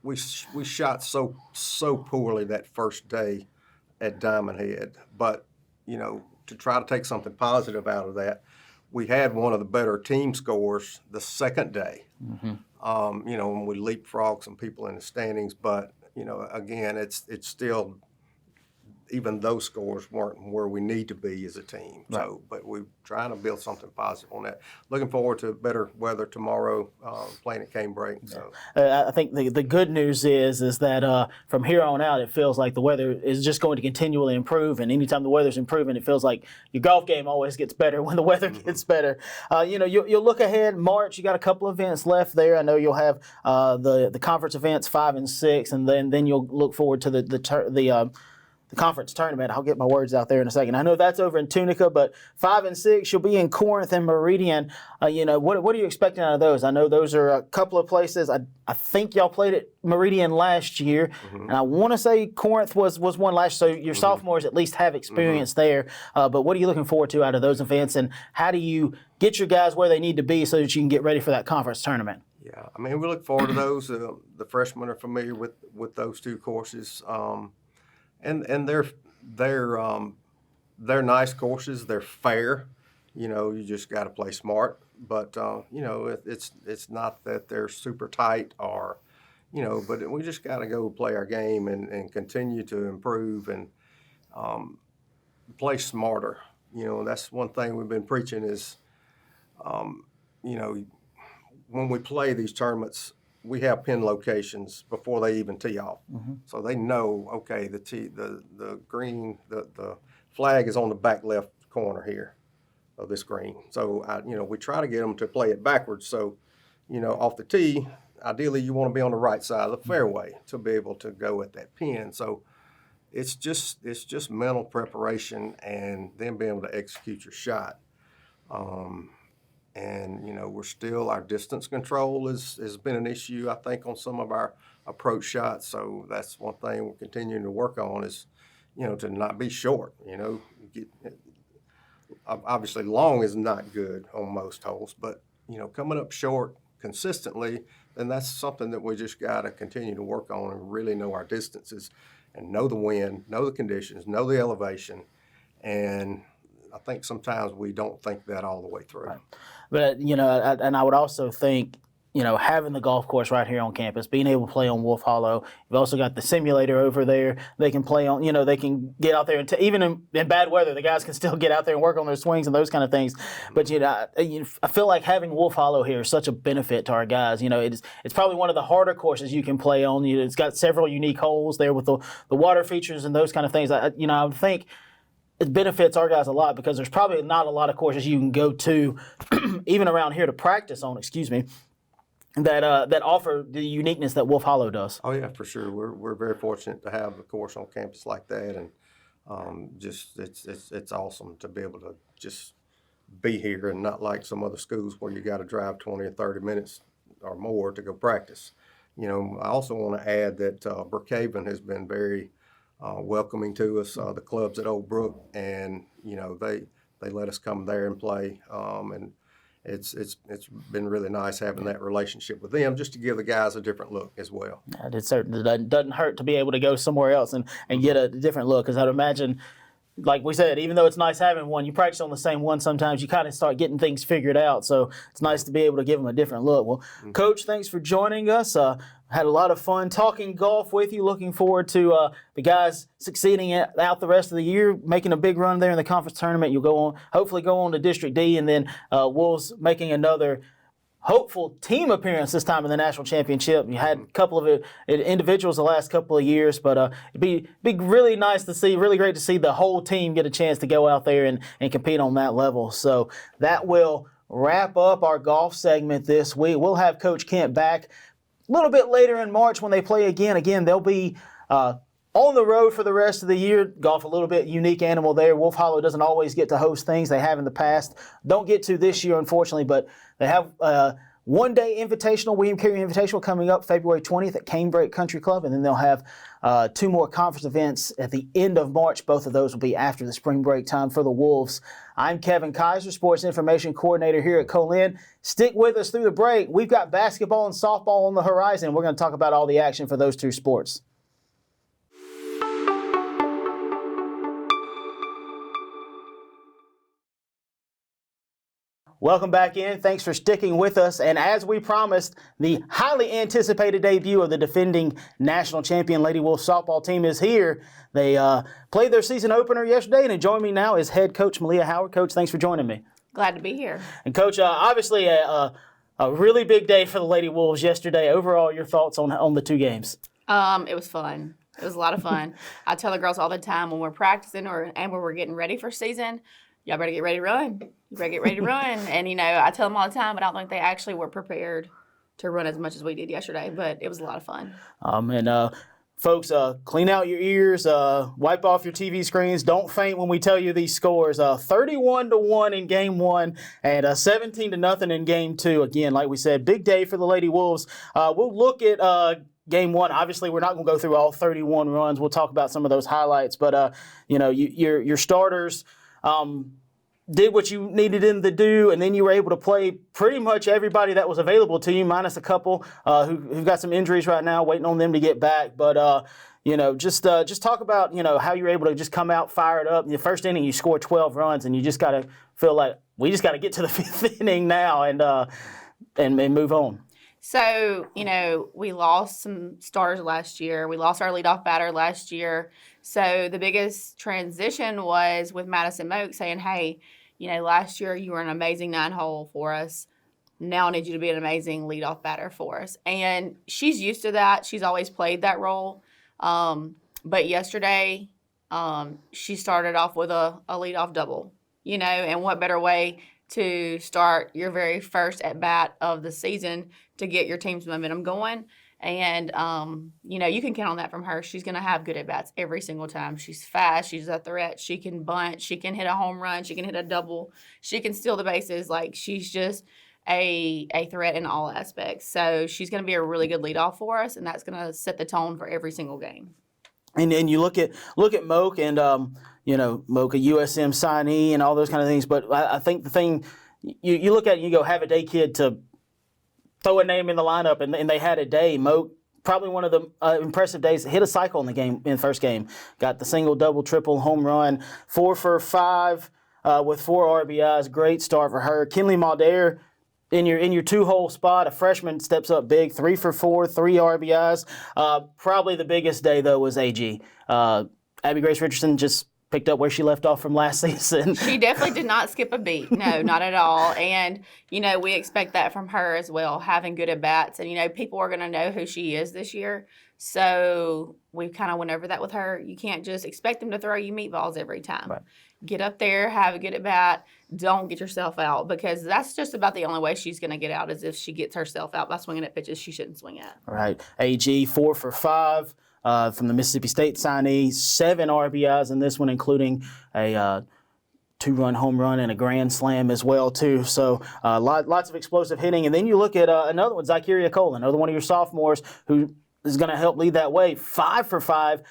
we shot so poorly that first day at Diamond Head, but to try to take something positive out of that, we had one of the better team scores the second day. When we leapfrogged some people in the standings, but again, it's still, even those scores weren't where we need to be as a team. Right. So, but we're trying to build something positive on that. Looking forward to better weather tomorrow, playing at Canebrake. So, I think the good news is that from here on out, it feels like the weather is just going to continually improve. And anytime the weather's improving, it feels like your golf game always gets better when the weather gets better. You'll look ahead. March, you got a couple events left there. I know you'll have the conference events 5 and 6, and then you'll look forward to the conference tournament. I'll get my words out there in a second. I know that's over in Tunica, but 5 and 6, you'll be in Corinth and Meridian. What are you expecting out of those? I know those are a couple of places. I think y'all played at Meridian last year, and I want to say Corinth was one last. So your sophomores at least have experience there. But what are you looking forward to out of those events, and how do you get your guys where they need to be so that you can get ready for that conference tournament? Yeah, we look forward to those. The freshmen are familiar with those two courses. And they're nice courses. They're fair. You just got to play smart. But it's not that they're super tight or, but we just got to go play our game and continue to improve and play smarter. That's one thing we've been preaching is, when we play these tournaments, we have pin locations before they even tee off, so they know. Okay, the green, the flag is on the back left corner here of this green. So we try to get them to play it backwards. So off the tee, ideally you want to be on the right side of the fairway to be able to go at that pin. So it's just mental preparation and then being able to execute your shot. And we're still, our distance control has been an issue, I think, on some of our approach shots. So that's one thing we're continuing to work on is, to not be short. Obviously long is not good on most holes, but coming up short consistently, then that's something that we just got to continue to work on and really know our distances and know the wind, know the conditions, know the elevation, and I think sometimes we don't think that all the way through. Right. But, and I would also think, having the golf course right here on campus, being able to play on Wolf Hollow. You've also got the simulator over there. They can play on, they can get out there and even in bad weather, the guys can still get out there and work on their swings and those kind of things. But, I feel like having Wolf Hollow here is such a benefit to our guys. It's probably one of the harder courses you can play on. It's got several unique holes there with the water features and those kind of things. I would think it benefits our guys a lot because there's probably not a lot of courses you can go to, even around here to practice on, that offer the uniqueness that Wolf Hollow does. Oh yeah, for sure. We're very fortunate to have a course on campus like that, and it's awesome to be able to just be here and not like some other schools where you got to drive 20 or 30 minutes or more to go practice. I also want to add that Brookhaven has been very welcoming to us, the clubs at Old Brook, and they let us come there and play, and it's been really nice having that relationship with them, just to give the guys a different look as well. It certainly doesn't hurt to be able to go somewhere else and get a different look, because I'd imagine like we said, even though it's nice having one, you practice on the same one sometimes, you kind of start getting things figured out. So it's nice to be able to give them a different look. Well, Coach, thanks for joining us. Had a lot of fun talking golf with you. Looking forward to the guys succeeding out the rest of the year, making a big run there in the conference tournament. You'll hopefully go on to District D, and then Wolves making another hopeful team appearance this time in the national championship. You had a couple of individuals the last couple of years, but it'd be really nice to see, really great to see the whole team get a chance to go out there and compete on that level. So that will wrap up our golf segment this week. We'll have Coach Kent back a little bit later in March when they play again. Again, they'll be on the road for the rest of the year. Golf a little bit unique animal there. Wolf Hollow doesn't always get to host things. They have in the past. Don't get to this year, unfortunately, but they have one-day invitational, William Carey Invitational, coming up February 20th at Canebrake Country Club, and then they'll have 2 more conference events at the end of March. Both of those will be after the spring break time for the Wolves. I'm Kevin Kaiser, Sports Information Coordinator here at Co-Lin. Stick with us through the break. We've got basketball and softball on the horizon. We're going to talk about all the action for those 2 sports. Welcome back in. Thanks for sticking with us. And as we promised, the highly anticipated debut of the defending national champion Lady Wolf softball team is here. They played their season opener yesterday, and joining me now is head coach Malia Howard. Coach, thanks for joining me. Glad to be here. And Coach, obviously a really big day for the Lady Wolves yesterday. Overall, your thoughts on the 2 games? It was fun. It was a lot of fun. I tell the girls all the time when we're practicing and when we're getting ready for season, y'all better get ready to run. You better get ready to run. And, I tell them all the time, but I don't think they actually were prepared to run as much as we did yesterday. But it was a lot of fun. Folks, clean out your ears, wipe off your TV screens. Don't faint when we tell you these scores. 31-1 in Game 1 and 17-0 in Game 2. Again, like we said, big day for the Lady Wolves. We'll look at Game 1. Obviously, we're not going to go through all 31 runs. We'll talk about some of those highlights. But, your starters did what you needed them to do, and then you were able to play pretty much everybody that was available to you, minus a couple who've got some injuries right now, waiting on them to get back. But, just talk about, how you were able to just come out fired up. In the first inning, you scored 12 runs, and you just got to feel like we just got to get to the 5th inning now and move on. So, we lost some starters last year. We lost our leadoff batter last year. So the biggest transition was with Madison Moak saying, hey, last year you were an amazing 9-hole for us. Now I need you to be an amazing leadoff batter for us. And she's used to that. She's always played that role. But yesterday she started off with a leadoff double, and what better way to start your very first at-bat of the season to get your team's momentum going. And, you can count on that from her. She's going to have good at-bats every single time. She's fast. She's a threat. She can bunt. She can hit a home run. She can hit a double. She can steal the bases. Like, she's just a threat in all aspects. So she's going to be a really good leadoff for us, and that's going to set the tone for every single game. And you look at Moak and, Moak, a USM signee and all those kind of things. But I think the thing you look at it, you go, have a day kid to throw a name in the lineup, and they had a day. Moak, probably one of the impressive days, hit a cycle in the first game. Got the single, double, triple, home run, 4 for 5 with 4 RBIs. Great start for her. Kinley Maldair, in your 2-hole spot, a freshman steps up big, 3 for 4, 3 RBIs. Probably the biggest day, though, was AG. Abby Grace Richardson just picked up where she left off from last season. She definitely did not skip a beat. No, not at all. And, we expect that from her as well, having good at-bats. And, people are going to know who she is this year. So we kind of went over that with her. You can't just expect them to throw you meatballs every time. Right. Get up there, have a good at-bat. Don't get yourself out, because that's just about the only way she's going to get out is if she gets herself out by swinging at pitches she shouldn't swing at. All right. AG, 4 for 5. From the Mississippi State signee, 7 RBIs in this one, including a 2-run home run and a grand slam as well, too. So lots of explosive hitting. And then you look at another one, Zykeria Co-Lin, another one of your sophomores who is going to help lead that way. 5 for 5.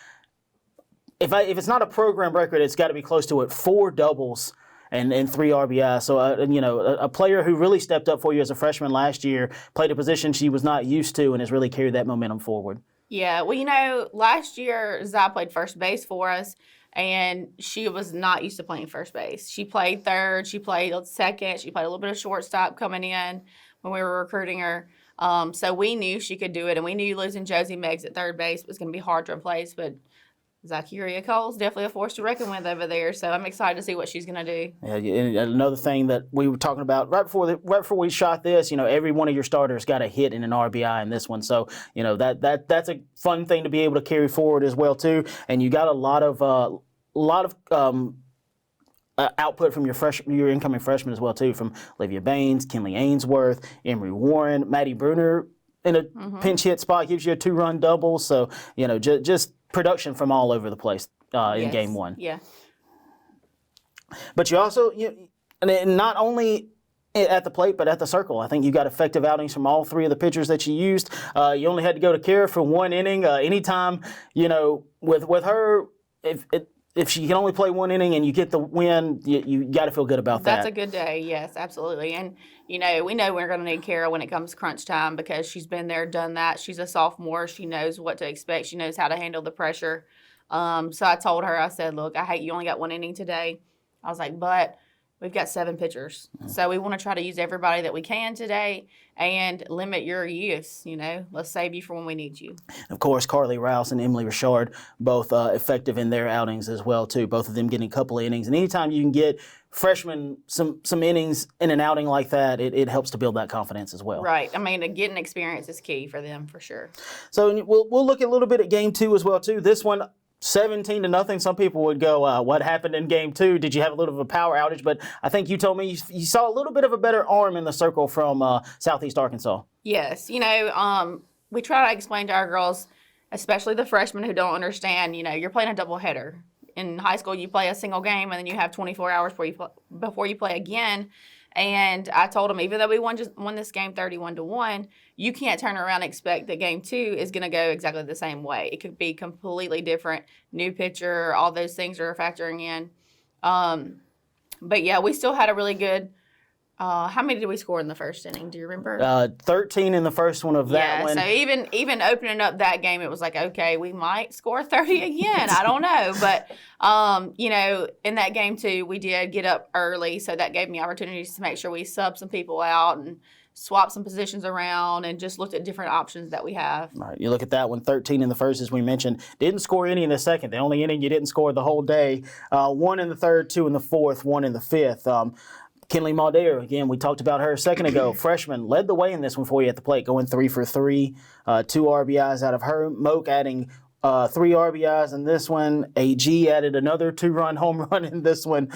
If it's not a program record, it's got to be close to it. 4 doubles and 3 RBIs. So, a player who really stepped up for you as a freshman last year, played a position she was not used to, and has really carried that momentum forward. Yeah, well, last year, Zy played first base for us, and she was not used to playing first base. She played third, she played second, she played a little bit of shortstop coming in when we were recruiting her. So we knew she could do it, and we knew losing Josie Meggs at third base was going to be hard to replace, but Zakiria Cole's definitely a force to reckon with over there, so I'm excited to see what she's going to do. Yeah, and another thing that we were talking about right before we shot this, every one of your starters got a hit and an RBI in this one, so that's a fun thing to be able to carry forward as well too. And you got a lot of output from your incoming freshmen as well too, from Olivia Baines, Kinley Ainsworth, Emery Warren, Maddie Bruner in a pinch hit spot gives you a 2-run double, so just production from all over the place in game one. Yeah. But you also, and not only at the plate, but at the circle. I think you got effective outings from all three of the pitchers that you used. You only had to go to Kara for 1 inning. Anytime, with her, if she can only play 1 inning and you get the win, you got to feel good about that. That's a good day, yes, absolutely. And, we know we're going to need Kara when it comes crunch time because she's been there, done that. She's a sophomore. She knows what to expect. She knows how to handle the pressure. So I told her, I said, look, I hate you only got 1 inning today. I was like, but we've got 7 pitchers. So we want to try to use everybody that we can today and limit your use. Let's save you for when we need you. Of course, Carly Rouse and Emily Richard, both effective in their outings as well, too. Both of them getting a couple of innings. And anytime you can get freshmen some innings in an outing like that, it helps to build that confidence as well. Right. Getting experience is key for them for sure. So we'll look a little bit at game 2 as well, too. This one, 17-0. Some people would go, what happened in game 2? Did you have a little bit of a power outage? But I think you told me you saw a little bit of a better arm in the circle from Southeast Arkansas. Yes. We try to explain to our girls, especially the freshmen who don't understand, you're playing a doubleheader. In high school, you play a single game, and then you have 24 hours before you play again. And I told them, even though we won this game 31-1, you can't turn around and expect that game 2 is going to go exactly the same way. It could be completely different. New pitcher, all those things are factoring in. But yeah, we still had a really good. How many did we score in the first inning? Do you remember? 13 in the first one of that one. So even opening up that game, it was like, okay, we might score 30 again. I don't know. But, in that game, too, we did get up early. So that gave me opportunities to make sure we subbed some people out and swapped some positions around and just looked at different options that we have. All right, you look at that one, 13 in the first, as we mentioned. Didn't score any in the second. The only inning you didn't score the whole day. 1 in the third, 2 in the fourth, 1 in the fifth. Kinley Maldair, again, we talked about her a second ago. Freshman led the way in this one for you at the plate, going 3 for 3, 2 RBIs out of her. Moak adding 3 RBIs in this one. AG added another 2-run home run in this one.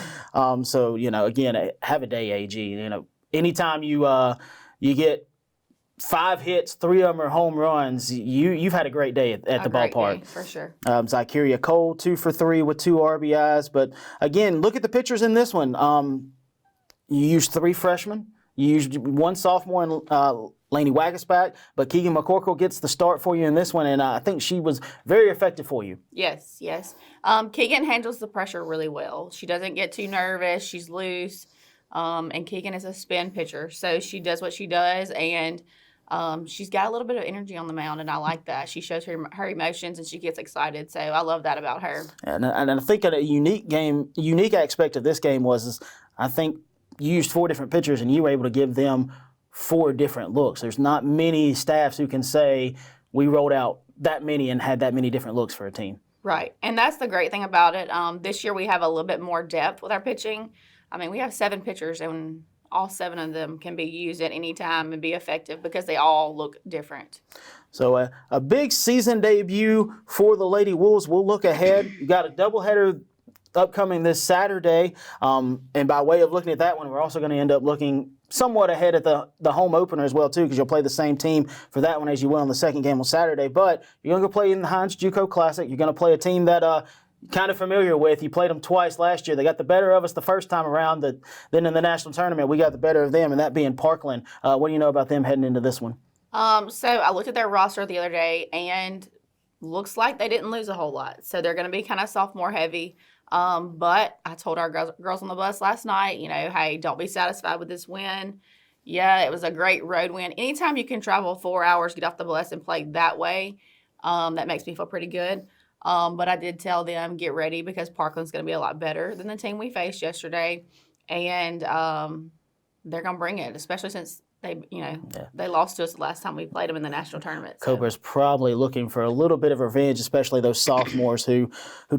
So, again, have a day, AG. Anytime you get 5 hits, 3 of them are home runs, you've had a great day at the ballpark. Day, for sure. Zakiria Cole, 2 for 3 with 2 RBIs. But, again, look at the pitchers in this one. You used 3 freshmen. You used 1 sophomore and Lainey Wagaspack, but Keegan McCorkle gets the start for you in this one, and I think she was very effective for you. Yes. Keegan handles the pressure really well. She doesn't get too nervous. She's loose, and Keegan is a spin pitcher, so she does what she does, and she's got a little bit of energy on the mound, and I like that. She shows her emotions, and she gets excited, so I love that about her. And I think a unique aspect of this game was I think you used 4 different pitchers, and you were able to give them 4 different looks. There's not many staffs who can say we rolled out that many and had that many different looks for a team. Right, and that's the great thing about it. This year we have a little bit more depth with our pitching. We have 7 pitchers, and all 7 of them can be used at any time and be effective because they all look different. So a big season debut for the Lady Wolves. We'll look ahead. You got a doubleheader upcoming this Saturday, and by way of looking at that one, we're also going to end up looking somewhat ahead at the home opener as well too, because you'll play the same team for that one as you will in the second game on Saturday. But you're going to go play in the Heinz JUCO Classic. You're going to play a team that kind of familiar with. You played them twice last year. They got the better of us the first time around. Then in the national tournament, we got the better of them, and that being Parkland. What do you know about them heading into this one? So I looked at their roster the other day, and looks like they didn't lose a whole lot. So they're going to be kind of sophomore heavy. But I told our girls on the bus last night, hey, don't be satisfied with this win. Yeah, it was a great road win. Anytime you can travel 4 hours, get off the bus and play that way, that makes me feel pretty good. But I did tell them, get ready because Parkland's going to be a lot better than the team we faced yesterday. And they're going to bring it, especially since they lost to us the last time we played them in the national tournament. So. Cobra's probably looking for a little bit of revenge, especially those sophomores who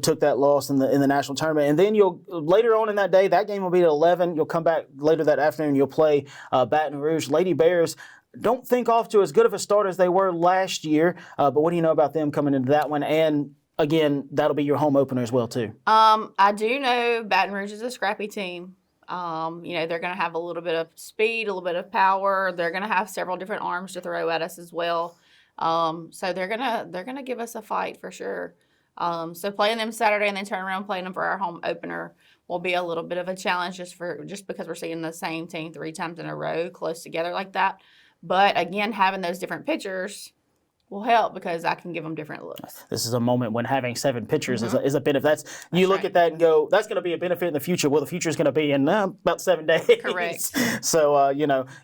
took that loss in the national tournament. And then you'll later on in that day, that game will be at 11. You'll come back later that afternoon. You'll play Baton Rouge. Lady Bears don't think off to as good of a start as they were last year. But what do you know about them coming into that one? And again, that'll be your home opener as well too. I do know Baton Rouge is a scrappy team. They're going to have a little bit of speed, a little bit of power. They're going to have several different arms to throw at us as well. So they're gonna give us a fight for sure. So playing them Saturday and then turn around playing them for our home opener will be a little bit of a challenge just because we're seeing the same team 3 times in a row close together like that. But again, having those different pitchers will help because I can give them different looks. This is a moment when having 7 pitchers is a benefit. You look at that and go, that's going to be a benefit in the future. Well, the future is going to be in about 7 days. Correct. So,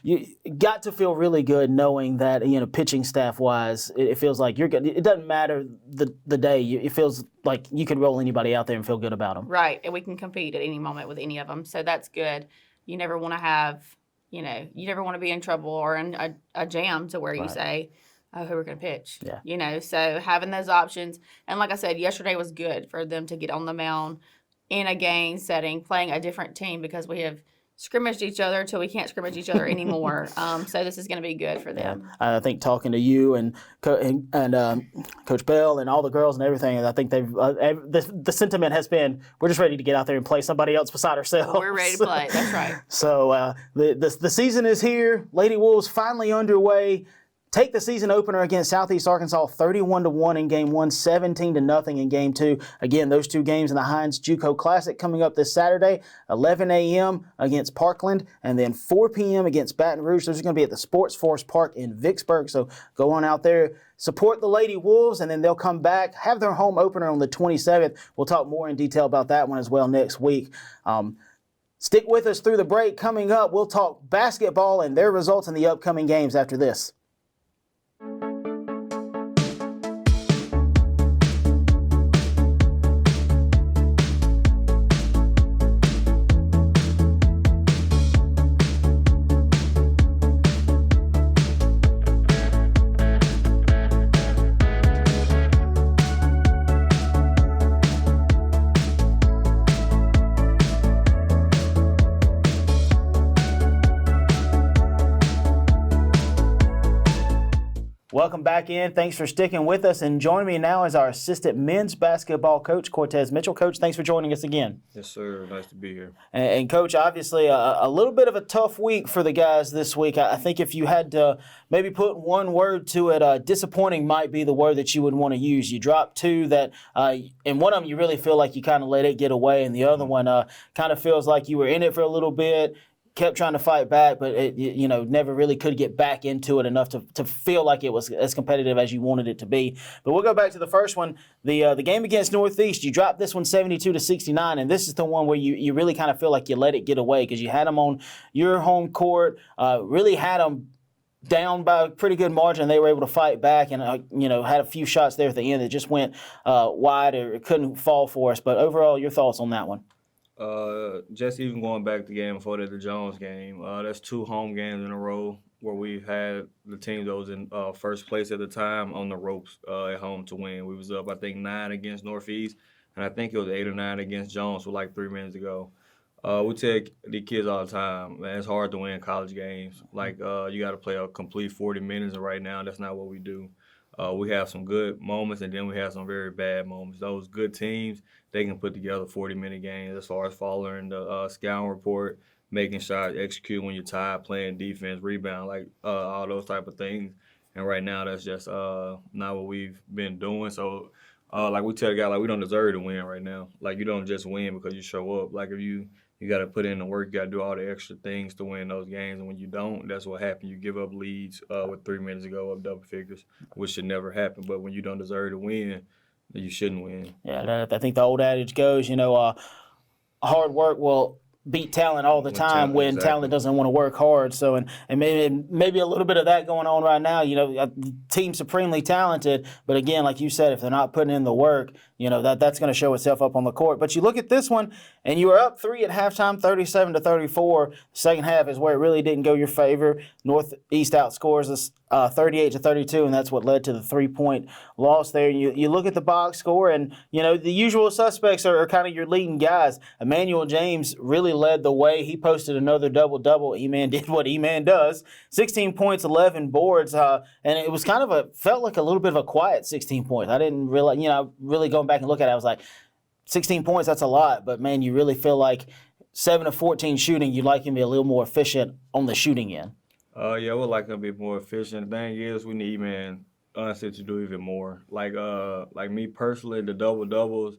you got to feel really good knowing that, pitching staff-wise, it feels like you're good. It doesn't matter the day. It feels like you can roll anybody out there and feel good about them. Right, and we can compete at any moment with any of them. So that's good. You never want to have, you never want to be in trouble or in a jam to where you say, oh, who we're going to pitch. Yeah. So having those options. And like I said, yesterday was good for them to get on the mound in a game setting, playing a different team because we have scrimmaged each other till we can't scrimmage each other anymore. So this is going to be good for them. Yeah. I think talking to you and Coach Bell and all the girls and everything, I think they've the sentiment has been we're just ready to get out there and play somebody else beside ourselves. We're ready to play. That's right. So the season is here. Lady Wolves finally underway. Take the season opener against Southeast Arkansas 31-1 in Game 1, 17-0 in Game 2. Again, those 2 games in the Heinz JUCO Classic coming up this Saturday, 11 a.m. against Parkland, and then 4 p.m. against Baton Rouge. Those are going to be at the Sports Force Park in Vicksburg. So go on out there, support the Lady Wolves, and then they'll come back, have their home opener on the 27th. We'll talk more in detail about that one as well next week. Stick with us through the break. Coming up, we'll talk basketball and their results in the upcoming games after this. Welcome back in. Thanks for sticking with us. And joining me now is our assistant men's basketball coach, Cortez Mitchell. Coach, thanks for joining us again. Yes, sir. Nice to be here. And Coach, obviously a little bit of a tough week for the guys this week. I think if you had to maybe put one word to it, disappointing might be the word that you would want to use. You dropped 2 that, and one of them you really feel like you kind of let it get away, and the other one kind of feels like you were in it for a little bit, kept trying to fight back, but it, never really could get back into it enough to feel like it was as competitive as you wanted it to be. But we'll go back to the first one, the game against Northeast. You dropped this one 72-69, and this is the one where you really kind of feel like you let it get away because you had them on your home court, really had them down by a pretty good margin, and they were able to fight back and had a few shots there at the end that just went wide or couldn't fall for us. But overall, your thoughts on that one? Just even going back to the game before that, the Jones game, that's 2 home games in a row where we've had the team that was in first place at the time on the ropes at home to win. We was up, I think, 9 against Northeast, and I think it was 8 or 9 against Jones with like 3 minutes to go. We tell the kids all the time, man, it's hard to win college games. Like, you got to play a complete 40 minutes, and right now that's not what we do. We have some good moments, and then we have some very bad moments. Those good teams, they can put together 40-minute games as far as following the scouting report, making shots, execute when you're tired, playing defense, rebound, like all those type of things. And right now, that's just not what we've been doing. So, like we tell the guy, like we don't deserve to win right now. Like you don't just win because you show up. Like if you got to put in the work, you got to do all the extra things to win those games. And when you don't, that's what happens. You give up leads with 3 minutes to go up double figures, which should never happen. But when you don't deserve to win, you shouldn't win. Yeah, I think the old adage goes, hard work will beat talent all the time when exactly. talent doesn't want to work hard. So and maybe a little bit of that going on right now. The team's supremely talented, but again, like you said, if they're not putting in the work, that's going to show itself up on the court. But you look at this one, and you were up 3 at halftime, 37-34. Second half is where it really didn't go your favor. Northeast outscores us 38-32, and that's what led to the 3-point loss there. You look at the box score, and the usual suspects are kind of your leading guys. Emmanuel James really led the way. He posted another double-double. E-Man did what E-Man does. 16 points, 11 boards, and it was felt like a little bit of a quiet 16 points. I didn't realize, really going back and look at it, I was like, 16 points, that's a lot, but man, you really feel like 7 of 14 shooting, you'd like him to be a little more efficient on the shooting end. Yeah, I would like him to be more efficient. The thing is, we need man honestly to do even more. Like me personally, the double-doubles,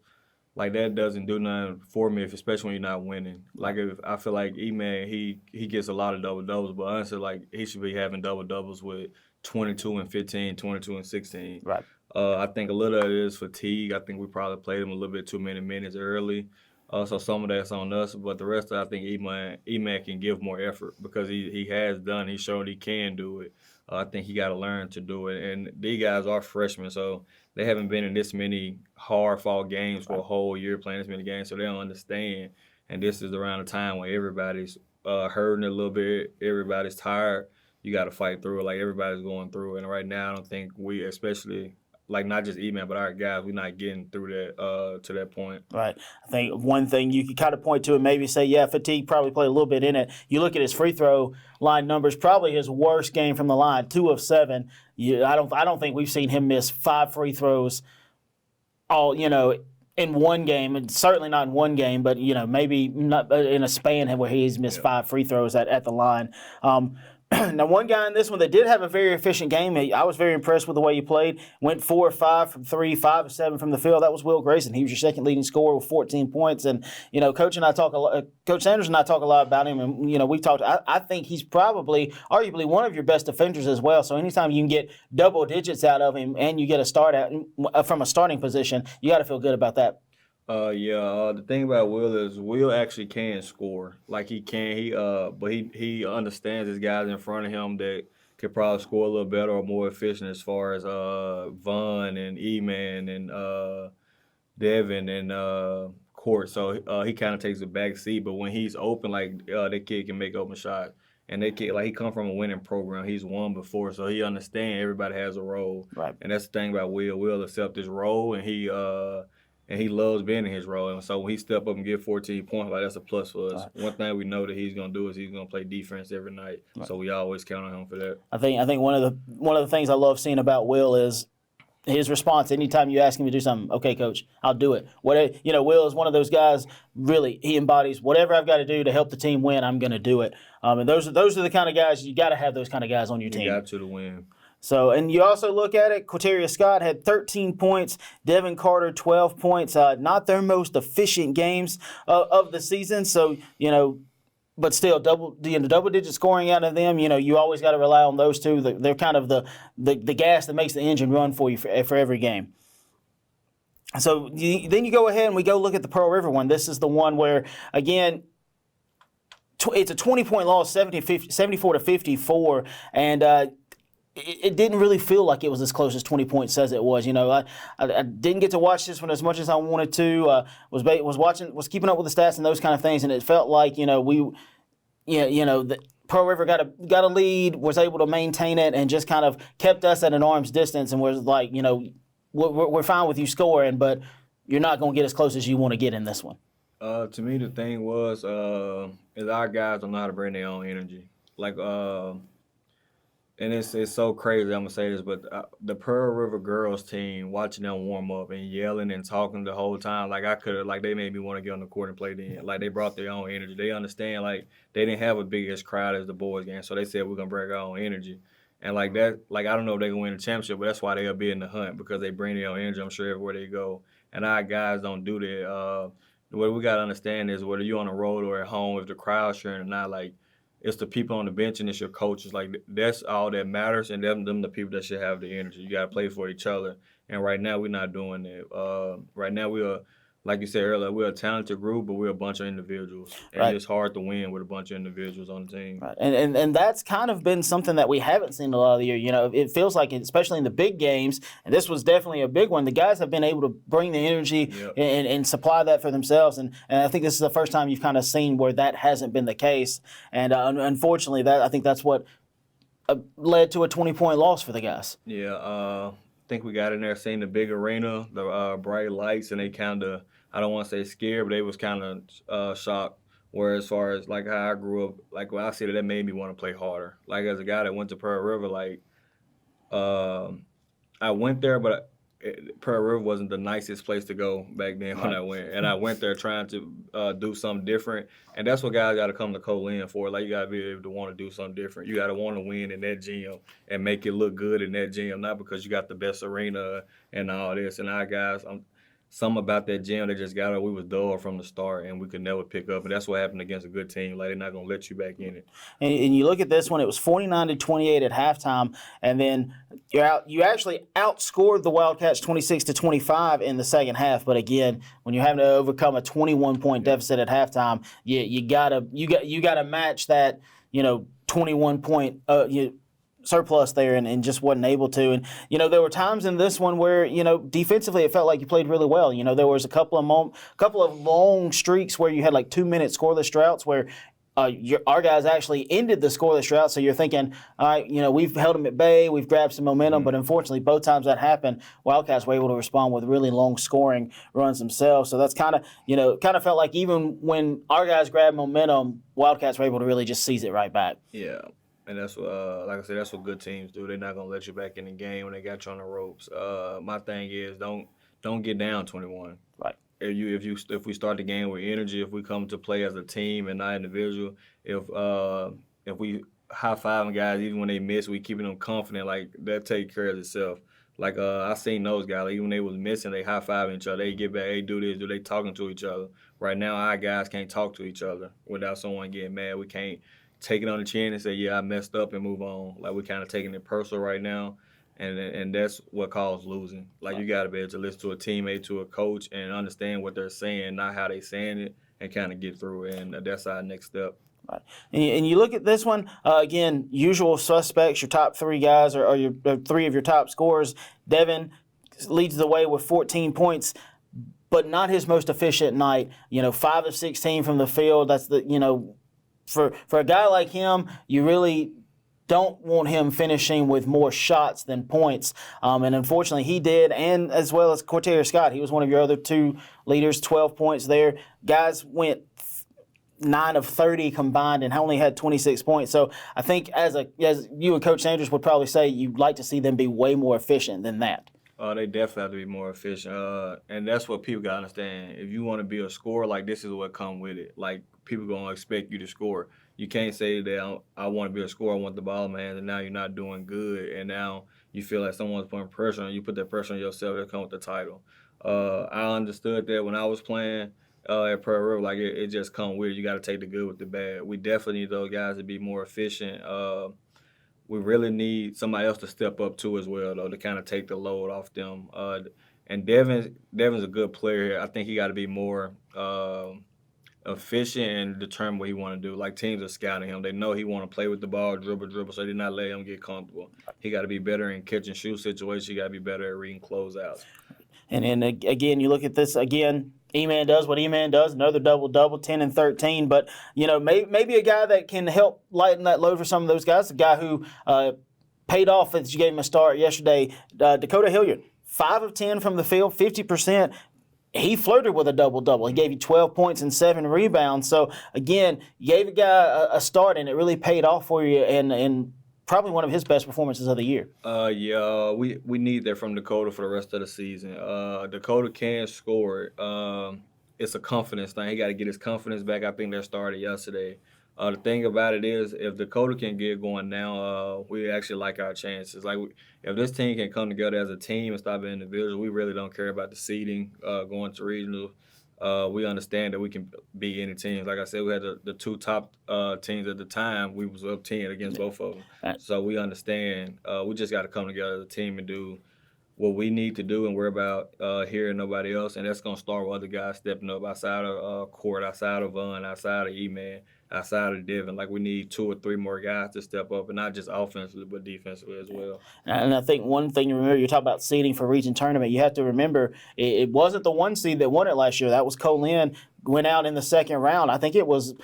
like that doesn't do nothing for me, especially when you're not winning. Like I feel like E-Man, he gets a lot of double-doubles, but honestly, like he should be having double-doubles with 22 and 15, 22 and 16. Right. I think a little of it is fatigue. I think we probably played him a little bit too many minutes early. So some of that's on us, but the rest of it, I think E-Man can give more effort because he has done. He showed he can do it. I think he got to learn to do it. And these guys are freshmen, so they haven't been in this many hard-fought games for a whole year playing this many games, so they don't understand. And this is around the time when everybody's hurting a little bit, everybody's tired. You got to fight through it. Like everybody's going through it. And right now, I don't think we, especially like not just E-Man, but our guys, we're not getting through that to that point. Right. I think one thing you could kind of point to and maybe say, yeah, fatigue probably played a little bit in it. You look at his free throw line numbers, probably his worst game from the line, 2 of 7. I don't think we've seen him miss 5 free throws all in one game, and certainly not in one game, but maybe not in a span where he's missed 5 free throws at the line. Now, one guy in this one that did have a very efficient game, I was very impressed with the way he played. Went 4 of 5 from 3, 5 of 7 from the field. That was Will Grayson. He was your second leading scorer with 14 points. And Coach Sanders and I talk a lot about him, and we talked. I think he's probably, arguably, one of your best defenders as well. So anytime you can get double digits out of him and you get a start out from a starting position, you got to feel good about that. The thing about Will is Will actually can score. Like he can, but he understands his guys in front of him that could probably score a little better or more efficient as far as Vaughn and E-Man and Devin and Court. So he kind of takes a back seat. But when he's open, like that kid can make open shots. And that kid, like he come from a winning program. He's won before, so he understands everybody has a role. Right. And that's the thing about Will. Will accept his role, and he loves being in his role. And so when he step up and get 14 points, like that's a plus for us. Right. One thing we know that he's gonna do is he's gonna play defense every night. Right. So we always count on him for that. I think one of the things I love seeing about Will is his response. Anytime you ask him to do something, okay, coach, I'll do it. Will is one of those guys. Really, he embodies whatever I've got to do to help the team win. I'm going to do it. And those are the kind of guys you got to have. Those kind of guys on your team. You got to win. So, and you also look at it, Quaterius Scott had 13 points, Devin Carter 12 points, not their most efficient games of the season. So, but still double-digit scoring out of them. You always got to rely on those two. They're kind of the gas that makes the engine run for you for every game. So then you go ahead and we go look at the Pearl River one. This is the one where, again, it's a 20-point loss, 74-54, and it didn't really feel like it was as close as 20 points says it was. I didn't get to watch this one as much as I wanted to. Was keeping up with the stats and those kind of things, and it felt like the Pearl River got a lead, was able to maintain it, and just kind of kept us at an arm's distance, and was like, we're fine with you scoring, but you're not going to get as close as you want to get in this one. To me, the thing was is our guys don't know how to bring their own energy. Like. And it's so crazy, I'm going to say this, but the Pearl River girls team, watching them warm up and yelling and talking the whole time, they made me want to get on the court and play then. Like, they brought their own energy. They understand, like, they didn't have a biggest crowd as the boys game, so they said, we're going to bring our own energy. And, like, that, like, I don't know if they're going to win the championship, but that's why they'll be in the hunt, because they bring their own energy, I'm sure, everywhere they go. And our guys don't do that. What we got to understand is whether you're on the road or at home, if the crowd's cheering or not, like, it's the people on the bench and it's your coaches. Like, that's all that matters, and them the people that should have the energy. You got to play for each other. And right now, we're not doing that. Right now, like you said earlier, we're a talented group, but we're a bunch of individuals, and Right. it's hard to win with a bunch of individuals on the team. Right. And that's kind of been something that we haven't seen a lot of the year. You know, it feels like, especially in the big games, and this was definitely a big one, the guys have been able to bring the energy Yep. and supply that for themselves. And I think this is the first time you've kind of seen where that hasn't been the case. And unfortunately, I think that's what led to a 20-point loss for the guys. Yeah, I think we got in there seeing the big arena, the bright lights, and they kind of, I don't want to say scared, but they was kind of shocked. Where as far as like how I grew up, like when I see that made me want to play harder. Like as a guy that went to Pearl River, like I went there, but Pearl River wasn't the nicest place to go back then when I went. And I went there trying to do something different. And that's what guys got to come to Co-Lin for. Like, you got to be able to want to do something different. You got to want to win in that gym and make it look good in that gym, not because you got the best arena and all this. And our guys, something about that gym, they just got it. We was dull from the start, and we could never pick up. And that's what happened against a good team. Like, they're not going to let you back in it. And you look at this one; it was 49-28 at halftime, and then you actually outscored the Wildcats 26-25 in the second half. But again, when you're having to overcome a 21-point deficit at halftime, you gotta match that 21-point surplus there, and just wasn't able to. And there were times in this one where defensively it felt like you played really well. There was a couple of long streaks where you had like 2-minute scoreless droughts where our guys actually ended the scoreless drought. So you're thinking, all right, we've held them at bay, we've grabbed some momentum, but unfortunately both times that happened, Wildcats were able to respond with really long scoring runs themselves. So that's kind of felt like even when our guys grabbed momentum, Wildcats were able to really just seize it right back. Yeah. And that's what, like I said, that's what good teams do. They're not gonna let you back in the game when they got you on the ropes. My thing is don't get down 21. Right. If we start the game with energy, if we come to play as a team and not individual, if we high fiving guys even when they miss, we keeping them confident, like that take care of itself. Like I seen those guys, like, even when they was missing, they high fiving each other. They get back, hey, do this, they talking to each other. Right now, our guys can't talk to each other without someone getting mad. We can't take it on the chin and say, yeah, I messed up and move on. Like, we're kind of taking it personal right now, and that's what caused losing. Like, you got to be able to listen to a teammate, to a coach, and understand what they're saying, not how they saying it, and kind of get through it. And that's our next step. Right. And you look at this one, again, usual suspects, your top three guys or your three of your top scorers. Devin leads the way with 14 points, but not his most efficient night. 5 of 16 from the field. That's for a guy like him, you really don't want him finishing with more shots than points. And unfortunately, he did, and as well as Cortez Scott. He was one of your other two leaders, 12 points there. Guys went 9 of 30 combined and only had 26 points. So I think as you and Coach Sanders would probably say, you'd like to see them be way more efficient than that. They definitely have to be more efficient. And that's what people got to understand. If you want to be a scorer, like, this is what come with it. Like, people going to expect you to score. You can't say that I want to be a scorer, I want the ball in my hands, and now you're not doing good, and now you feel like someone's putting pressure on you. Put that pressure on yourself, that come with the title. I understood that when I was playing at Pearl River, like, it just come with it. You got to take the good with the bad. We definitely need those guys to be more efficient. We really need somebody else to step up too as well, though, to kind of take the load off them. And Devin's a good player here. I think he got to be more efficient and determine what he want to do. Like, teams are scouting him. They know he want to play with the ball, dribble, so they did not let him get comfortable. He got to be better in catch and shoot situations. He got to be better at reading closeouts. And again, you look at this again. E-Man does what E-Man does, another double-double, 10 and 13. But, maybe a guy that can help lighten that load for some of those guys, a guy who paid off as you gave him a start yesterday, Dakota Hilliard, 5 of 10 from the field, 50%. He flirted with a double-double. He gave you 12 points and 7 rebounds. So, again, you gave a guy a start, and it really paid off for you, and probably one of his best performances of the year. Yeah, we need that from Dakota for the rest of the season. Dakota can score. It's a confidence thing. He got to get his confidence back. I think that started yesterday. The thing about it is, if Dakota can get going now, we actually like our chances. Like, if this team can come together as a team and stop being individual, we really don't care about the seeding going to regional. We understand that we can beat any teams. Like I said, we had the two top teams at the time. We was up 10 against both of them. Right. So we understand. We just got to come together as a team and do what we need to do and worry about hearing nobody else. And that's going to start with other guys stepping up outside of Court, outside of Vaughn, outside of E-Man, outside of Devin. Like, we need 2 or 3 more guys to step up, and not just offensively, but defensively as well. And I think one thing to remember, you're talking about seeding for region tournament, you have to remember it wasn't the 1 seed that won it last year. That was Co-Lin, went out in the second round. I think it was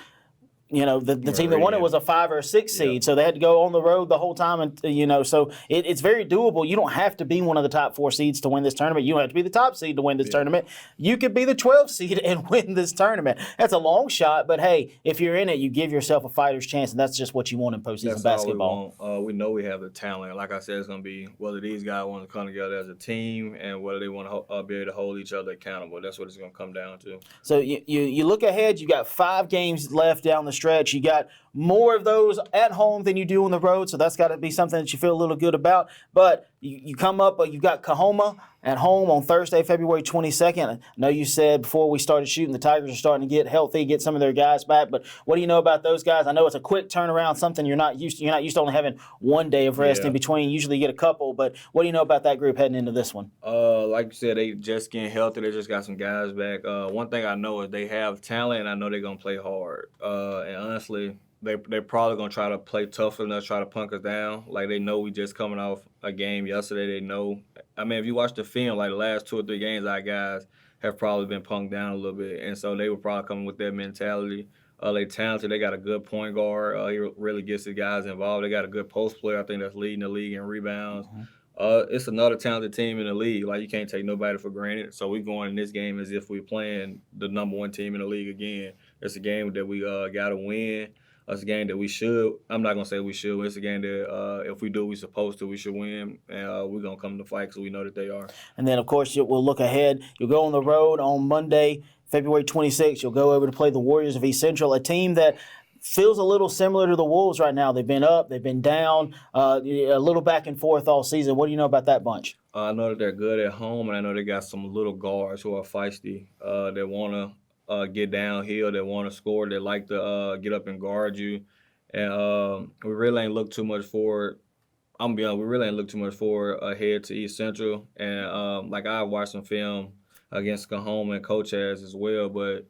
the team that won it was a 5 or a 6 seed, Yep. so they had to go on the road the whole time, and so it's very doable. You don't have to be one of the top 4 seeds to win this tournament. You don't have to be the top seed to win this tournament. You could be the 12th seed and win this tournament. That's a long shot, but hey, if you're in it, you give yourself a fighter's chance, and that's just what you want in postseason basketball. All we want. We know we have the talent. Like I said, it's going to be whether these guys want to come together as a team and whether they want to be able to hold each other accountable. That's what it's going to come down to. So you look ahead, you got 5 games left down the stretch. You got more of those at home than you do on the road, so that's got to be something that you feel a little good about. But you come up, you've got Kahoma at home on Thursday, February 22nd. I know you said before we started shooting, the Tigers are starting to get healthy, get some of their guys back. But what do you know about those guys? I know it's a quick turnaround, something you're not used to. You're not used to only having 1 day of rest in between. Usually you get a couple. But what do you know about that group heading into this one? Like you said, they just getting healthy. They just got some guys back. One thing I know is they have talent, and I know they're going to play hard. And honestly, they're probably going to try to play tougher than us, try to punk us down. Like, they know we just coming off a game yesterday. They know. I mean, if you watch the film, like the last 2 or 3 games, our guys have probably been punked down a little bit. And so they were probably coming with their mentality. They talented. They got a good point guard. He really gets the guys involved. They got a good post player, I think, that's leading the league in rebounds. It's another talented team in the league. Like, you can't take nobody for granted. So we going in this game as if we're playing the number 1 team in the league again. It's a game that we got to win. It's a game that we should. I'm not going to say we should. It's a game that if we do what we're supposed to, we should win. And we're going to come to fight because we know that they are. And then, of course, we'll look ahead. You'll go on the road on Monday, February 26th. You'll go over to play the Warriors of East Central, a team that feels a little similar to the Wolves right now. They've been up, they've been down, a little back and forth all season. What do you know about that bunch? I know that they're good at home, and I know they got some little guards who are feisty. They want to get downhill, they want to score, they like to get up and guard you. And we really ain't look too much forward. I'm gonna be honest, we really ain't look too much forward ahead to East Central. And like, I watched some film against Kahoma and Coach has as well, but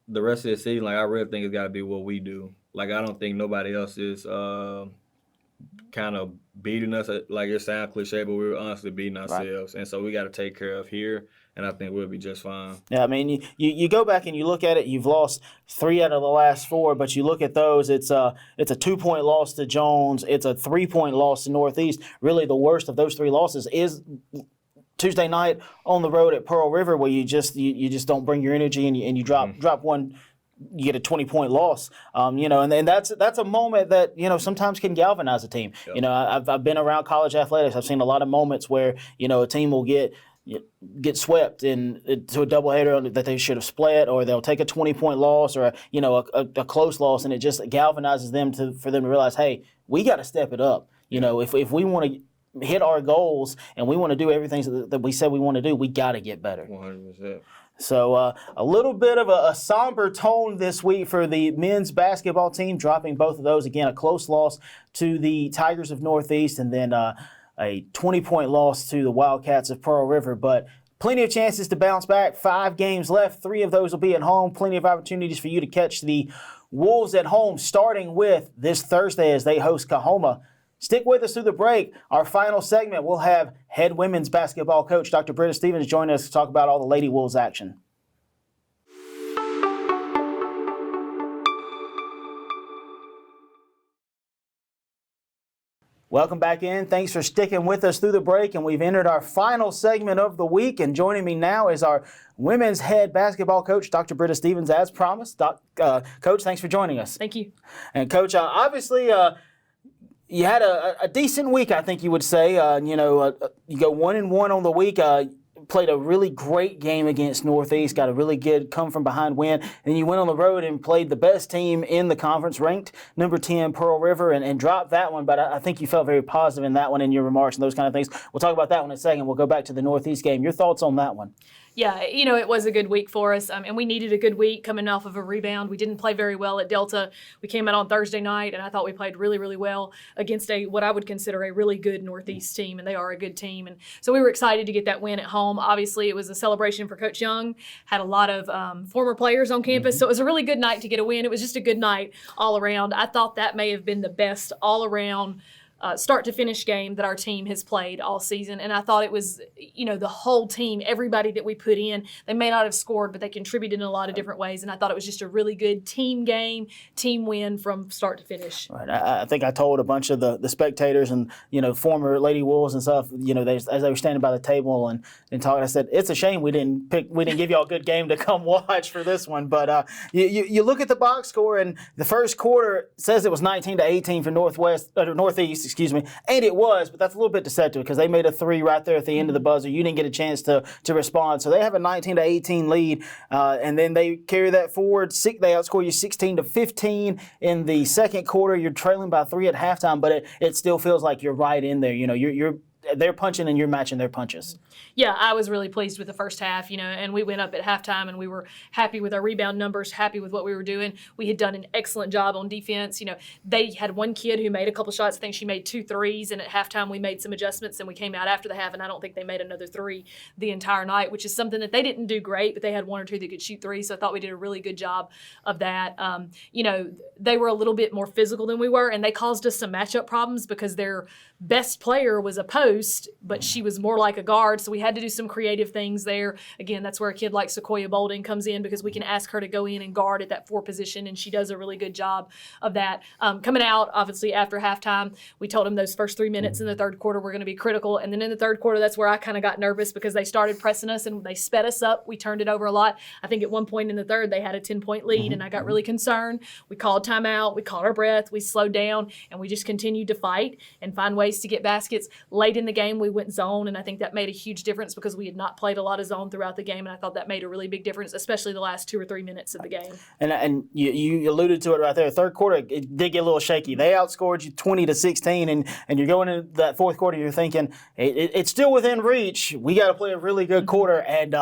the rest of the season, like, I really think it's got to be what we do. Like, I don't think nobody else is kind of beating us. Like, it sounds cliche, but we're honestly beating ourselves. Right. And so we got to take care of here, and I think we'll be just fine. Yeah, I mean, you go back and you look at it, you've lost 3 out of the last 4, but you look at those, it's a 2-point loss to Jones, it's a 3-point loss to Northeast. Really, the worst of those 3 losses is Tuesday night on the road at Pearl River, where you just don't bring your energy and you drop one. You get a 20-point loss, and that's a moment that sometimes can galvanize a team. Yep. I've been around college athletics. I've seen a lot of moments where a team will get swept to a doubleheader that they should have split, or they'll take a 20-point loss or a close loss, and it just galvanizes them for them to realize, hey, we got to step it up. If we want to hit our goals and we want to do everything that we said we want to do, we got to get better. 100%. So a little bit of a somber tone this week for the men's basketball team, dropping both of those. Again, a close loss to the Tigers of Northeast, and then a 20-point loss to the Wildcats of Pearl River. But plenty of chances to bounce back. 5 games left. 3 of those will be at home. Plenty of opportunities for you to catch the Wolves at home, starting with this Thursday as they host Kahoma. Stick with us through the break. Our final segment, we'll have head women's basketball coach Dr. Britta Stevens join us to talk about all the Lady Wolves action. Welcome back in. Thanks for sticking with us through the break, and we've entered our final segment of the week. And joining me now is our women's head basketball coach, Dr. Britta Stevens, as promised. Coach, thanks for joining us. Thank you. And Coach, obviously, you had a decent week, I think you would say. You go 1-1 on the week. Played a really great game against Northeast. Got a really good come-from-behind win. And then you went on the road and played the best team in the conference, ranked number 10, Pearl River, and dropped that one. But I think you felt very positive in that one in your remarks and those kind of things. We'll talk about that one in a second. We'll go back to the Northeast game. Your thoughts on that one? Yeah, it was a good week for us, and we needed a good week coming off of a rebound. We didn't play very well at Delta. We came out on Thursday night, and I thought we played really, really well against what I would consider a really good Northeast team, and they are a good team. And so we were excited to get that win at home. Obviously, it was a celebration for Coach Young. Had a lot of former players on campus, so it was a really good night to get a win. It was just a good night all around. I thought that may have been the best all around start to finish game that our team has played all season. And I thought it was, the whole team, everybody that we put in, they may not have scored, but they contributed in a lot of different ways. And I thought it was just a really good team game, team win from start to finish. Right. I think I told a bunch of the spectators and, former Lady Wolves and stuff, as they were standing by the table and talking, I said, it's a shame we didn't give y'all a good game to come watch for this one. But you look at the box score, and the first quarter says it was 19-18 for Northeast, and it was, but that's a little bit deceptive because they made a three right there at the end of the buzzer. You didn't get a chance to respond. So they have a 19-18 lead, and then they carry that forward. They outscore you 16-15 in the second quarter. You're trailing by 3 at halftime, but it still feels like you're right in there. They're punching and you're matching their punches. Yeah, I was really pleased with the first half, and we went up at halftime and we were happy with our rebound numbers, happy with what we were doing. We had done an excellent job on defense. They had one kid who made a couple shots. I think she made 2 threes, and at halftime we made some adjustments and we came out after the half, and I don't think they made another 3 the entire night, which is something that they didn't do great, but they had 1 or 2 that could shoot 3, so I thought we did a really good job of that. They were a little bit more physical than we were, and they caused us some matchup problems because their best player was a post, but she was more like a guard, so we had to do some creative things there. Again, that's where a kid like Sequoia Bolden comes in because we can ask her to go in and guard at that 4 position, and she does a really good job of that. Coming out, obviously, after halftime, we told them those first 3 minutes in the third quarter were going to be critical, and then in the third quarter, that's where I kind of got nervous because they started pressing us and they sped us up. We turned it over a lot. I think at one point in the third, they had a 10-point lead, and I got really concerned. We called timeout, we caught our breath, we slowed down, and we just continued to fight and find ways to get baskets. Late in the game, we went zone, and I think that made a huge difference because we had not played a lot of zone throughout the game, and I thought that made a really big difference, especially the last 2 or 3 minutes of the game. And you alluded to it right there. Third quarter, it did get a little shaky. They outscored you 20-16, and you're going into that fourth quarter, you're thinking, it's still within reach. We got to play a really good quarter, and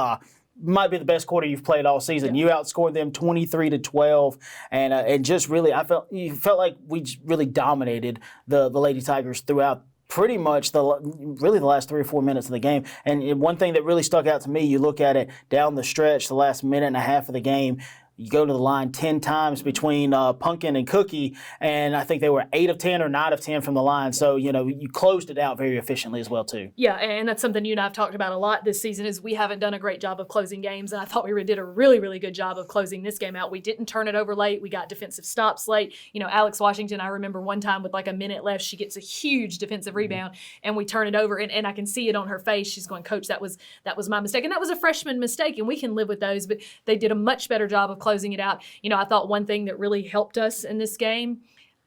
might be the best quarter you've played all season. Yeah. You outscored them 23-12, and just really, you felt like we really dominated the Lady Tigers throughout pretty much the last 3 or 4 minutes of the game. And one thing that really stuck out to me, you look at it down the stretch, the last minute and a half of the game, you go to the line 10 times between Pumpkin and Cookie, and I think they were 8 of 10 or 9 of 10 from the line. So, you closed it out very efficiently as well, too. Yeah, and that's something you and I have talked about a lot this season is we haven't done a great job of closing games, and I thought we did a really, really good job of closing this game out. We didn't turn it over late. We got defensive stops late. Alex Washington, I remember one time with like a minute left, she gets a huge defensive rebound, and we turn it over, and I can see it on her face. She's going, Coach, that was my mistake. And that was a freshman mistake, and we can live with those, but they did a much better job of closing it out. I thought one thing that really helped us in this game,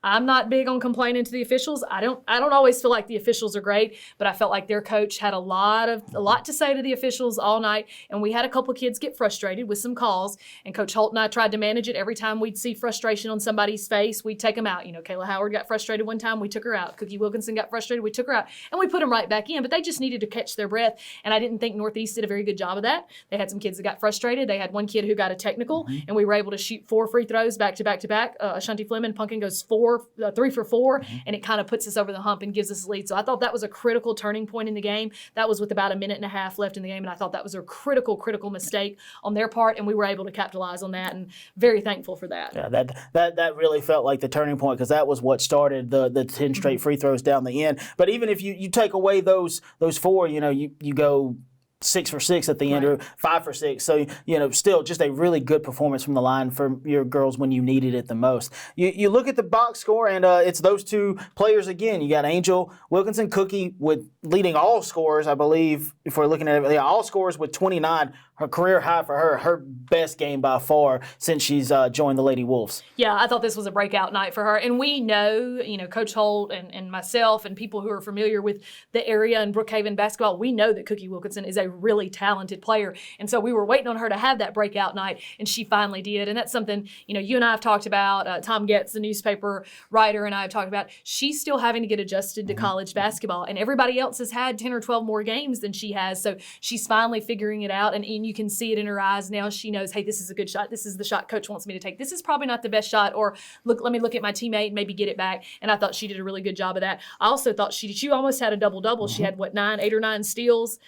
I'm not big on complaining to the officials. I don't always feel like the officials are great, but I felt like their coach had a lot to say to the officials all night, and we had a couple kids get frustrated with some calls, and Coach Holt and I tried to manage it. Every time we'd see frustration on somebody's face, we'd take them out. Kayla Howard got frustrated one time, we took her out. Cookie Wilkinson got frustrated, we took her out, and we put them right back in, but they just needed to catch their breath, and I didn't think Northeast did a very good job of that. They had some kids that got frustrated. They had one kid who got a technical, and we were able to shoot 4 free throws back to back to back. Ashanti Fleming, Pumpkin goes 3 for 4, and it kind of puts us over the hump and gives us a lead. So I thought that was a critical turning point in the game. That was with about a minute and a half left in the game, and I thought that was a critical mistake on their part, and we were able to capitalize on that, and very thankful for that. Yeah, that really felt like the turning point because that was what started the 10 straight free throws down the end. But even if you take away those 4, you go 6 for 6 at the end, or 5 for 6. So, still just a really good performance from the line for your girls when you needed it the most. You look at the box score, and it's those 2 players again. You got Angel Wilkinson, Cookie with leading all scorers, I believe, if we're looking at it. All scorers with 29. Her career high for her best game by far since she's joined the Lady Wolves. Yeah, I thought this was a breakout night for her. And we know, Coach Holt and myself and people who are familiar with the area and Brookhaven basketball, we know that Cookie Wilkinson is a really talented player. And so we were waiting on her to have that breakout night, and she finally did. And that's something, you and I have talked about. Tom Getz, the newspaper writer, and I have talked about. She's still having to get adjusted to college basketball, and everybody else has had 10 or 12 more games than she has. So she's finally figuring it out, and you can see it in her eyes now. She knows, hey, this is a good shot. This is the shot coach wants me to take. This is probably not the best shot, or let me look at my teammate and maybe get it back. And I thought she did a really good job of that. I also thought she almost had a double-double. She had, 8 or 9 steals.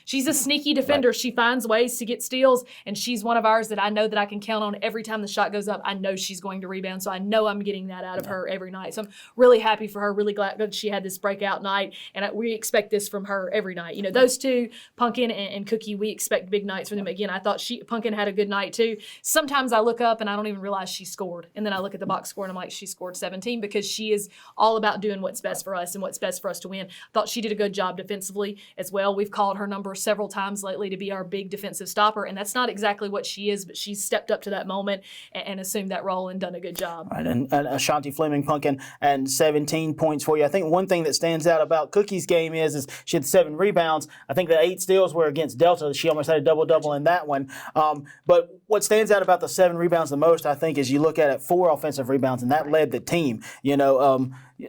She's a sneaky defender. Right. She finds ways to get steals, and she's one of ours that I know that I can count on every time the shot goes up. I know she's going to rebound, so I know I'm getting that out of her every night. So I'm really happy for her, really glad that she had this breakout night, and we expect this from her every night. Those two, Pumpkin and Cookie, we expect big nights from them. Again, I thought Pumpkin had a good night too. Sometimes I look up and I don't even realize she scored, and then I look at the box score and I'm like, she scored 17, because she is all about doing what's best for us and what's best for us to win. I thought she did a good job defensively as well. We've called her number several times lately to be our big defensive stopper, and that's not exactly what she is, but she's stepped up to that moment and assumed that role and done a good job. Right, and Ashanti Fleming, Pumpkin, and 17 points for you. I think one thing that stands out about Cookie's game is she had 7 rebounds. I think the 8 steals were against Delta. She almost had a double-double in that one. But what stands out about the 7 rebounds the most, I think, is you look at it, 4 offensive rebounds, and that led the team.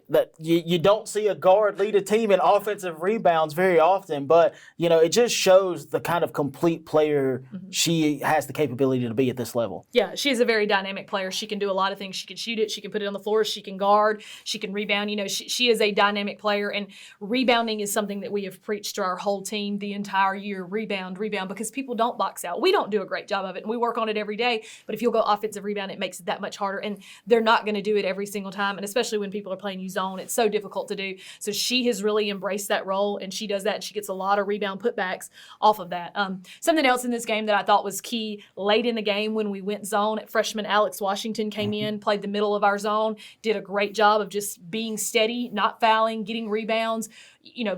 That you don't see a guard lead a team in offensive rebounds very often, but it just shows the kind of complete player she has the capability to be at this level. Yeah, she's a very dynamic player. She can do a lot of things. She can shoot it. She can put it on the floor. She can guard. She can rebound. She is a dynamic player, and rebounding is something that we have preached to our whole team the entire year. Rebound, because people don't box out. We don't do a great job of it, and we work on it every day, but if you'll go offensive rebound, it makes it that much harder, and they're not going to do it every single time, and especially when people are playing you zone, it's so difficult to do. So she has really embraced that role, and she does that, and she gets a lot of rebound putbacks off of that. Something else in this game that I thought was key late in the game when we went zone, freshman Alex Washington came in, played the middle of our zone, did a great job of just being steady, not fouling, getting rebounds,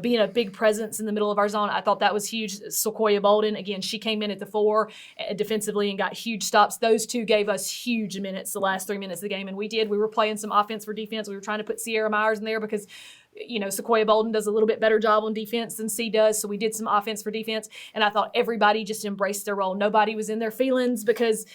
being a big presence in the middle of our zone. I thought that was huge. Sequoia Bolden, again, she came in at the 4 defensively and got huge stops. Those two gave us huge minutes the last 3 minutes of the game, and we were playing some offense for defense. We were trying to put Sierra Myers in there because Sequoia Bolden does a little bit better job on defense than C does, so we did some offense for defense, and I thought everybody just embraced their role. Nobody was in their feelings because,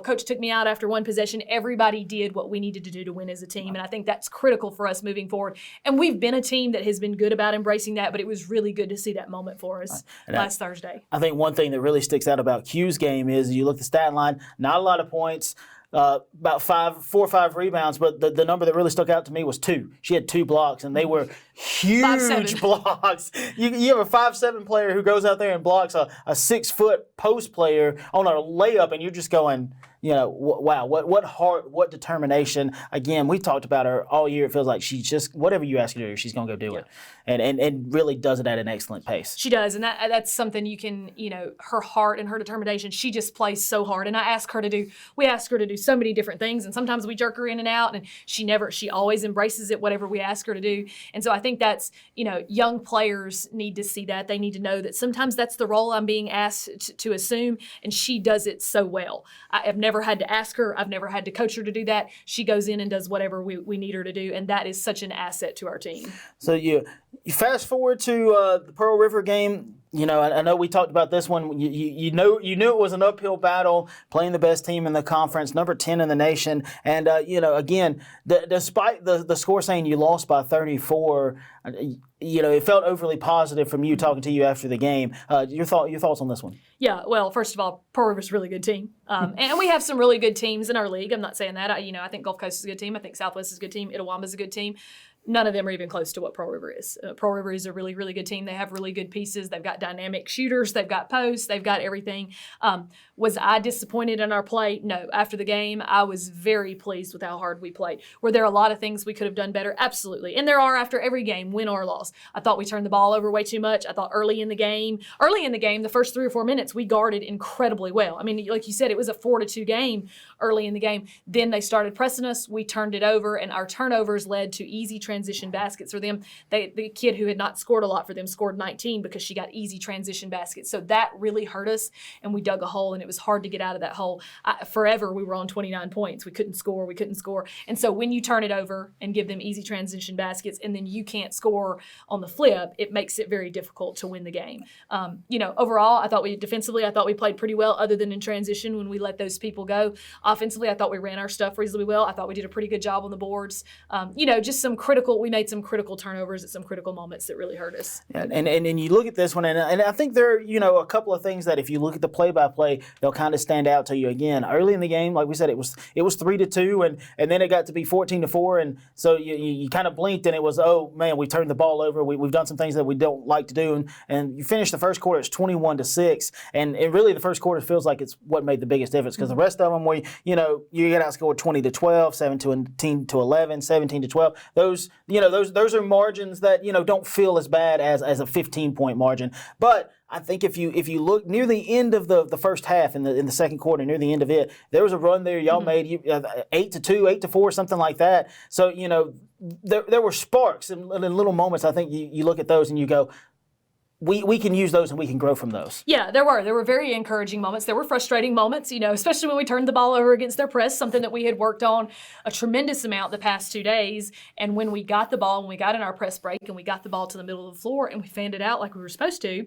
coach took me out after one possession. Everybody did what we needed to do to win as a team, and I think that's critical for us moving forward. And we've been a team that has been good about embracing that, but it was really good to see that moment for us last Thursday. I think one thing that really sticks out about Q's game is you look at the stat line, not a lot of points, about 4 or 5 rebounds, but the number that really stuck out to me was 2. She had 2 blocks, and they were huge 5'7". blocks. You have a 5'7" player who goes out there and blocks a 6-foot post player on a layup, and you're just going, wow, what heart, what determination. Again, we talked about her all year. It feels like she's just, whatever you ask her to do, she's going to go do it. And really does it at an excellent pace. She does, and that's something you can, her heart and her determination, she just plays so hard. And we ask her to do so many different things, and sometimes we jerk her in and out, and she always embraces it, whatever we ask her to do. And so I think that's, young players need to see that. They need to know that sometimes that's the role I'm being asked to assume, and she does it so well. I have never had to ask her. I've never had to coach her to do that. She goes in and does whatever we need her to do, and that is such an asset to our team. So you fast forward to the Pearl River game. I know we talked about this one. You knew it was an uphill battle, playing the best team in the conference, number 10 in the nation. And, again, despite the score saying you lost by 34, it felt overly positive from you talking to you after the game. Your thoughts on this one? Yeah, well, first of all, Pearl River's a really good team. And we have some really good teams in our league. I'm not saying that. I think Gulf Coast is a good team. I think Southwest is a good team. Itawamba's a good team. None of them are even close to what Pearl River is. Pearl River is a really, really good team. They have really good pieces. They've got dynamic shooters. They've got posts. They've got everything. Was I disappointed in our play? No. After the game, I was very pleased with how hard we played. Were there a lot of things we could have done better? Absolutely. And there are after every game, win or loss. I thought we turned the ball over way too much. I thought early in the game, the first 3 or 4 minutes, we guarded incredibly well. I mean, like you said, it was a 4-2 game early in the game. Then they started pressing us. We turned it over, and our turnovers led to easy transition baskets for them. The kid who had not scored a lot for them scored 19 because she got easy transition baskets. So that really hurt us, and we dug a hole, and it was hard to get out of that hole. Forever, we were on 29 points. We couldn't score. And so when you turn it over and give them easy transition baskets, and then you can't score on the flip, it makes it very difficult to win the game. Overall, I thought we played pretty well, other than in transition when we let those people go. Offensively, I thought we ran our stuff reasonably well. I thought we did a pretty good job on the boards. Just we made some critical turnovers at some critical moments that really hurt us. Yeah, and you look at this one, and I think there are, a couple of things that if you look at the play-by-play, they'll kind of stand out to you. Again, early in the game, like we said, it was 3-2, and then it got to be 14-4, and so you kind of blinked, and it was, oh man, we turned the ball over. We've done some things that we don't like to do, and you finish the first quarter, it's 21-6, and really the first quarter feels like it's what made the biggest difference, because the rest of them, you get outscored 20-12, 17-11, 17-12. Those are margins that don't feel as bad as a 15-point margin, but I think if you look near the end of the first half in the second quarter, near the end of it, there was a run there. Y'all made 8-2, 8-4, something like that. So there were sparks and little moments. I think you look at those and you go, we can use those and we can grow from those. Yeah, there were very encouraging moments. There were frustrating moments, especially when we turned the ball over against their press, something that we had worked on a tremendous amount the past 2 days. And when we got the ball, when we got in our press break and we got the ball to the middle of the floor and we fanned it out like we were supposed to,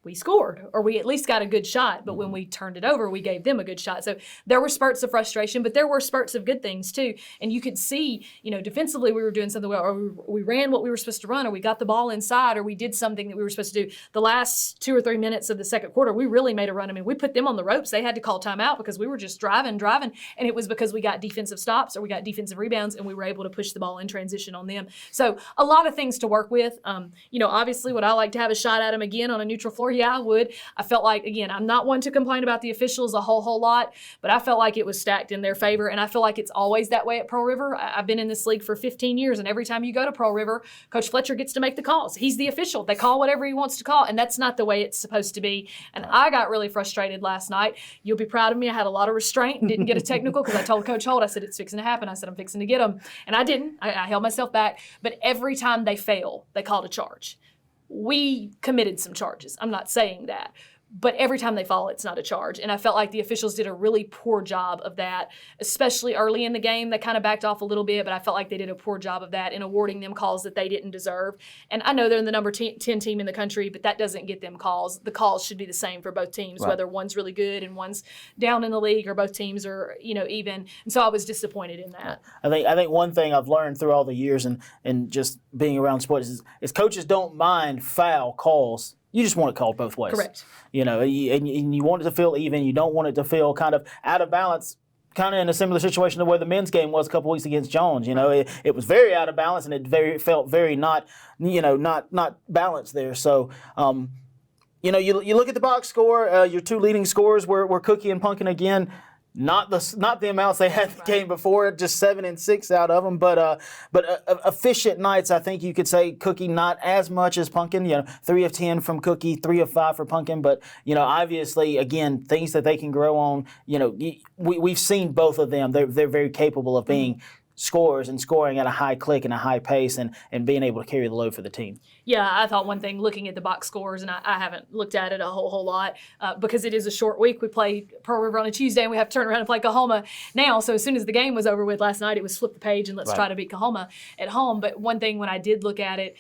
we scored, or we at least got a good shot. But when we turned it over, we gave them a good shot. So there were spurts of frustration, but there were spurts of good things too. And you could see, defensively we were doing something well, or we ran what we were supposed to run, or we got the ball inside, or we did something that we were supposed to do. The last 2 or 3 minutes of the second quarter, we really made a run. I mean, we put them on the ropes. They had to call timeout because we were just driving, and it was because we got defensive stops or we got defensive rebounds, and we were able to push the ball in transition on them. So a lot of things to work with. Obviously, would I like to have a shot at them again on a neutral floor? Yeah, I would. I felt like, again, I'm not one to complain about the officials a whole lot, but I felt like it was stacked in their favor, and I feel like it's always that way at Pearl River. I've been in this league for 15 years, and every time you go to Pearl River, Coach Fletcher gets to make the calls. He's the official. They call whatever he wants to call, and that's not the way it's supposed to be. And I got really frustrated last night. You'll be proud of me. I had a lot of restraint and didn't get a technical because I told Coach Holt, I said, it's fixing to happen. I said, I'm fixing to get them. And I didn't. I held myself back. But every time they fail, they called a charge. We committed some charges. I'm not saying that. But every time they fall, it's not a charge. And I felt like the officials did a really poor job of that, especially early in the game. They kind of backed off a little bit, but I felt like they did a poor job of that in awarding them calls that they didn't deserve. And I know they're the number 10 team in the country, but that doesn't get them calls. The calls should be the same for both teams, right, whether one's really good and one's down in the league, or both teams are, even. And so I was disappointed in that. I think one thing I've learned through all the years and just being around sports is coaches don't mind foul calls. You just want it called both ways. Correct. And you want it to feel even. You don't want it to feel kind of out of balance, kind of in a similar situation to where the men's game was a couple weeks against Jones. It was very out of balance, and it felt very not balanced there. So, you look at the box score. Your two leading scorers were Cookie and Punkin again. Not the amounts they had the game before, just 7 and 6 out of them, but efficient nights. I think you could say Cookie not as much as Punkin. 3 of 10 from Cookie, 3 of 5 for Punkin. But obviously, again, things that they can grow on. We've seen both of them. They're very capable of being scorers and scoring at a high click and a high pace and being able to carry the load for the team. Yeah, I thought one thing, looking at the box scores, and I haven't looked at it a whole lot because it is a short week. We play Pearl River on a Tuesday, and we have to turn around and play Kahoma now. So as soon as the game was over with last night, it was flip the page and let's try to beat Kahoma at home. But one thing, when I did look at it,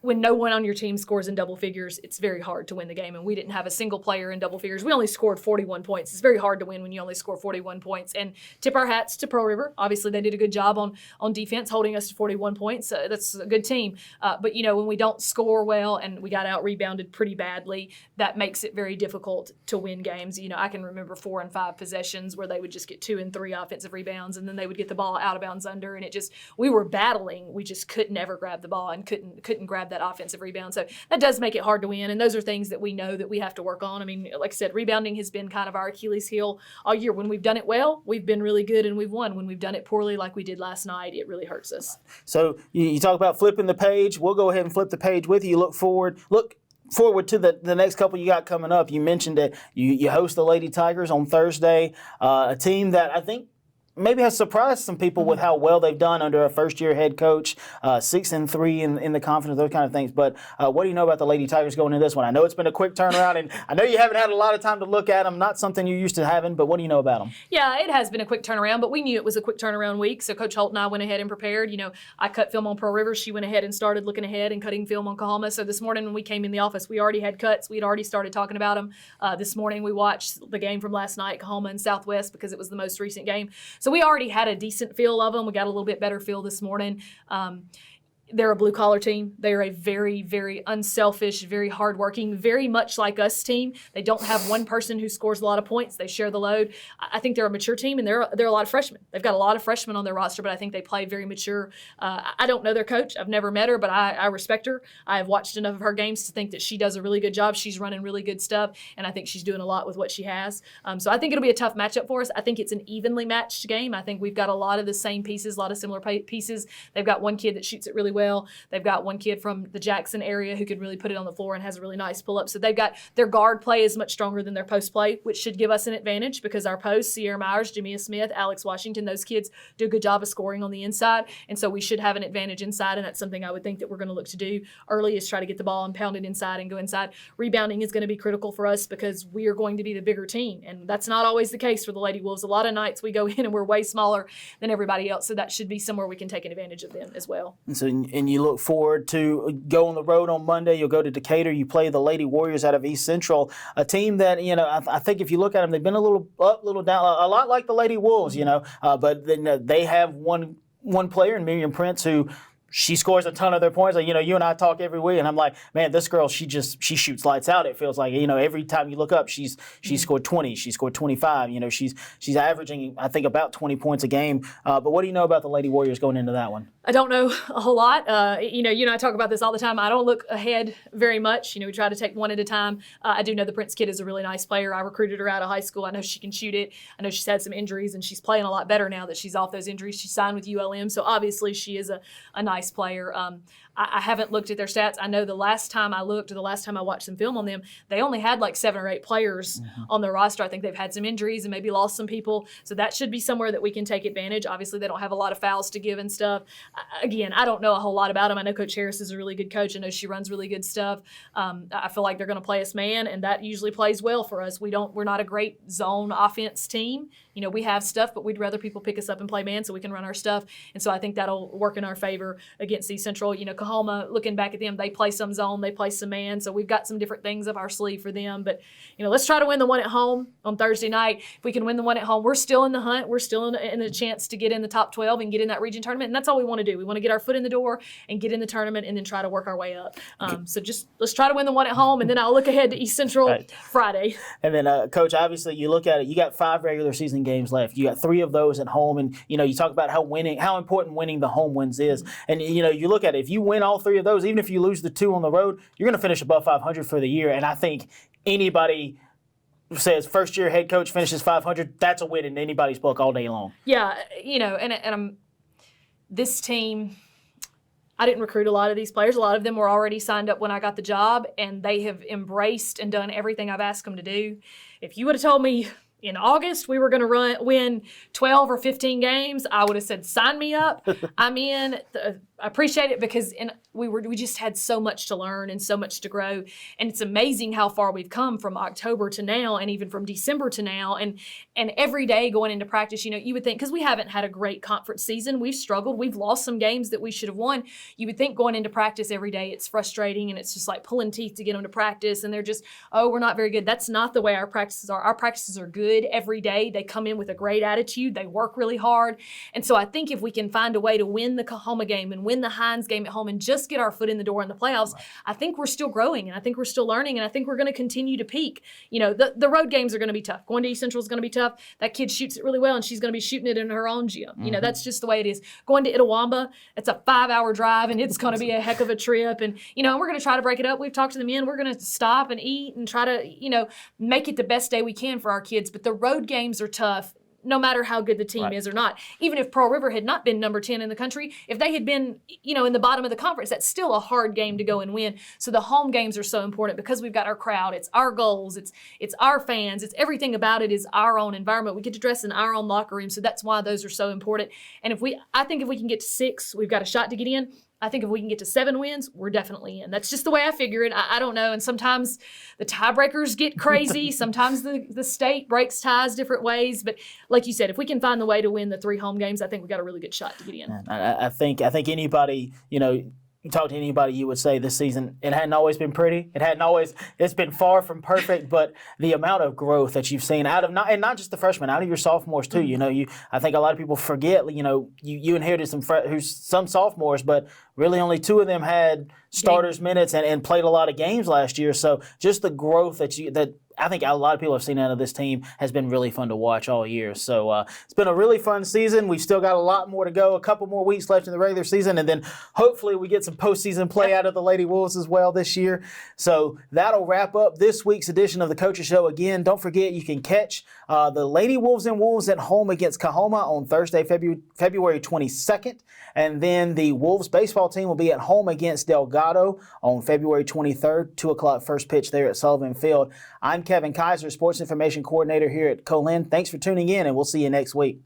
when no one on your team scores in double figures, it's very hard to win the game. And we didn't have a single player in double figures. We only scored 41 points. It's very hard to win when you only score 41 points. And tip our hats to Pearl River. Obviously, they did a good job on defense, holding us to 41 points. That's a good team. But, when we don't score well and we got out-rebounded pretty badly, that makes it very difficult to win games. I can remember 4 and 5 possessions where they would just get 2 and 3 offensive rebounds, and then they would get the ball out of bounds under. And we were battling. We just couldn't ever grab the ball and couldn't grab that offensive rebound. So that does make it hard to win, and those are things that we know that we have to work on. I mean, like I said, rebounding has been kind of our Achilles heel all year. When we've done it well, we've been really good and we've won. When we've done it poorly like we did last night, it really hurts us. So you talk about flipping the page. We'll go ahead and flip the page with you. Look forward to the next couple you got coming up. You mentioned that you host the Lady Tigers on Thursday, a team that I think maybe has surprised some people with how well they've done under a first-year head coach, 6-3 in the conference, those kind of things. But what do you know about the Lady Tigers going into this one? I know it's been a quick turnaround, and I know you haven't had a lot of time to look at them, not something you're used to having, but what do you know about them? Yeah, it has been a quick turnaround, but we knew it was a quick turnaround week. So Coach Holt and I went ahead and prepared. I cut film on Pearl River. She went ahead and started looking ahead and cutting film on Kahoma. So this morning when we came in the office, we already had cuts. We had already started talking about them. This morning we watched the game from last night, Kahoma and Southwest, because it was the most recent game. So we already had a decent feel of them. We got a little bit better feel this morning. They're a blue-collar team. They are a very, very unselfish, very hardworking, very much like us team. They don't have one person who scores a lot of points. They share the load. I think they're a mature team, and they're a lot of freshmen. They've got a lot of freshmen on their roster, but I think they play very mature. I don't know their coach. I've never met her, but I respect her. I have watched enough of her games to think that she does a really good job. She's running really good stuff, and I think she's doing a lot with what she has. So I think it'll be a tough matchup for us. I think it's an evenly matched game. I think we've got a lot of the same pieces, a lot of similar pieces. They've got one kid that shoots it really well. They've got one kid from the Jackson area who can really put it on the floor and has a really nice pull-up. So they've got their guard play is much stronger than their post play, which should give us an advantage because our posts, Sierra Myers, Jamia Smith, Alex Washington, those kids do a good job of scoring on the inside. And so we should have an advantage inside, and that's something I would think that we're going to look to do early is try to get the ball and pound it inside and go inside. Rebounding is going to be critical for us because we are going to be the bigger team, and that's not always the case for the Lady Wolves. A lot of nights we go in and we're way smaller than everybody else, so that should be somewhere we can take advantage of them as well. And you look forward to go on the road on Monday. You'll go to Decatur. You play the Lady Warriors out of East Central, a team that, I think if you look at them, they've been a little up, little down, a lot like the Lady Wolves, but then they have one player in Miriam Prince who she scores a ton of their points. Like, you and I talk every week, and I'm like, man, this girl, she shoots lights out. It feels like, every time you look up, she's scored 20, she scored 25. She's averaging, I think, about 20 points a game. But what do you know about the Lady Warriors going into that one? I don't know a whole lot. You and I talk about this all the time. I don't look ahead very much. We try to take one at a time. I do know the Prince kid is a really nice player. I recruited her out of high school. I know she can shoot it. I know she's had some injuries, and she's playing a lot better now that she's off those injuries. She signed with ULM, so obviously she is a nice player. I haven't looked at their stats. I know the last time I looked, or the last time I watched some film on them, they only had like 7 or 8 players on their roster. I think they've had some injuries and maybe lost some people. So that should be somewhere that we can take advantage. Obviously, they don't have a lot of fouls to give and stuff. Again, I don't know a whole lot about them. I know Coach Harris is a really good coach. I know she runs really good stuff. I feel like they're going to play us man, and that usually plays well for us. We're not a great zone offense team. We have stuff, but we'd rather people pick us up and play man so we can run our stuff. And so I think that'll work in our favor against East Central. Kahoma, looking back at them, they play some zone, they play some man. So we've got some different things up our sleeve for them. But, let's try to win the one at home on Thursday night. If we can win the one at home, we're still in the hunt. We're still in the chance to get in the top 12 and get in that region tournament. And that's all we want to do. We want to get our foot in the door and get in the tournament and then try to work our way up. So just let's try to win the one at home, and then I'll look ahead to East Central Friday. And then, Coach, obviously you look at it, you got 5 regular season games left. You got 3 of those at home, and, you talk about how important winning the home wins is. And, you look at it, if you win all 3 of those, even if you lose the 2 on the road, you're going to finish above 500 for the year. And I think anybody says first-year head coach finishes 500, that's a win in anybody's book all day long. Yeah, and this team, I didn't recruit a lot of these players. A lot of them were already signed up when I got the job, and they have embraced and done everything I've asked them to do. If you would have told me in August we were going to win 12 or 15 games, I would have said, sign me up. I'm in. I appreciate it because we just had so much to learn and so much to grow. And it's amazing how far we've come from October to now, and even from December to now. And every day going into practice, you would think, because we haven't had a great conference season, we've struggled, we've lost some games that we should have won. You would think going into practice every day, it's frustrating and it's just like pulling teeth to get them to practice. And they're just, we're not very good. That's not the way our practices are. Our practices are good every day. They come in with a great attitude. They work really hard. And so I think if we can find a way to win the Kahoma game and win the Hines game at home and just get our foot in the door in the playoffs, I think we're still growing, and I think we're still learning, and I think we're going to continue to peak. The road games are going to be tough. Going to East Central is going to be tough. That kid shoots it really well, and she's going to be shooting it in her own gym. That's just the way it is. Going to Itawamba, it's a 5-hour drive, and it's going to be a heck of a trip. And, we're going to try to break it up. We've talked to the men. We're going to stop and eat and try to, make it the best day we can for our kids. But the road games are tough, no matter how good the team is or not. Even if Pearl River had not been number 10 in the country, if they had been, in the bottom of the conference, that's still a hard game to go and win. So the home games are so important because we've got our crowd, it's our goals, it's our fans, it's everything about it is our own environment. We get to dress in our own locker room, so that's why those are so important. And I think if we can get to 6, we've got a shot to get in. I think if we can get to 7 wins, we're definitely in. That's just the way I figure it. I don't know. And sometimes the tiebreakers get crazy. Sometimes the state breaks ties different ways. But like you said, if we can find the way to win the 3 home games, I think we've got a really good shot to get in. I think anybody, you talk to anybody, you would say this season, it hadn't always been pretty. It's been far from perfect, but the amount of growth that you've seen out of, not just the freshmen, out of your sophomores too. I think a lot of people forget, you inherited some sophomores, but really only 2 of them had starters minutes and played a lot of games last year. So just the growth that I think a lot of people have seen out of this team has been really fun to watch all year. So it's been a really fun season. We've still got a lot more to go, a couple more weeks left in the regular season, and then hopefully we get some postseason play out of the Lady Wolves as well this year. So that'll wrap up this week's edition of the Coaches Show. Again, don't forget you can catch the Lady Wolves and Wolves at home against Kahoma on Thursday, February 22nd. And then the Wolves baseball team will be at home against Delgado on February 23rd, 2 o'clock first pitch there at Sullivan Field. I'm Kevin Kaiser, Sports Information Coordinator here at Co-Lin. Thanks for tuning in, and we'll see you next week.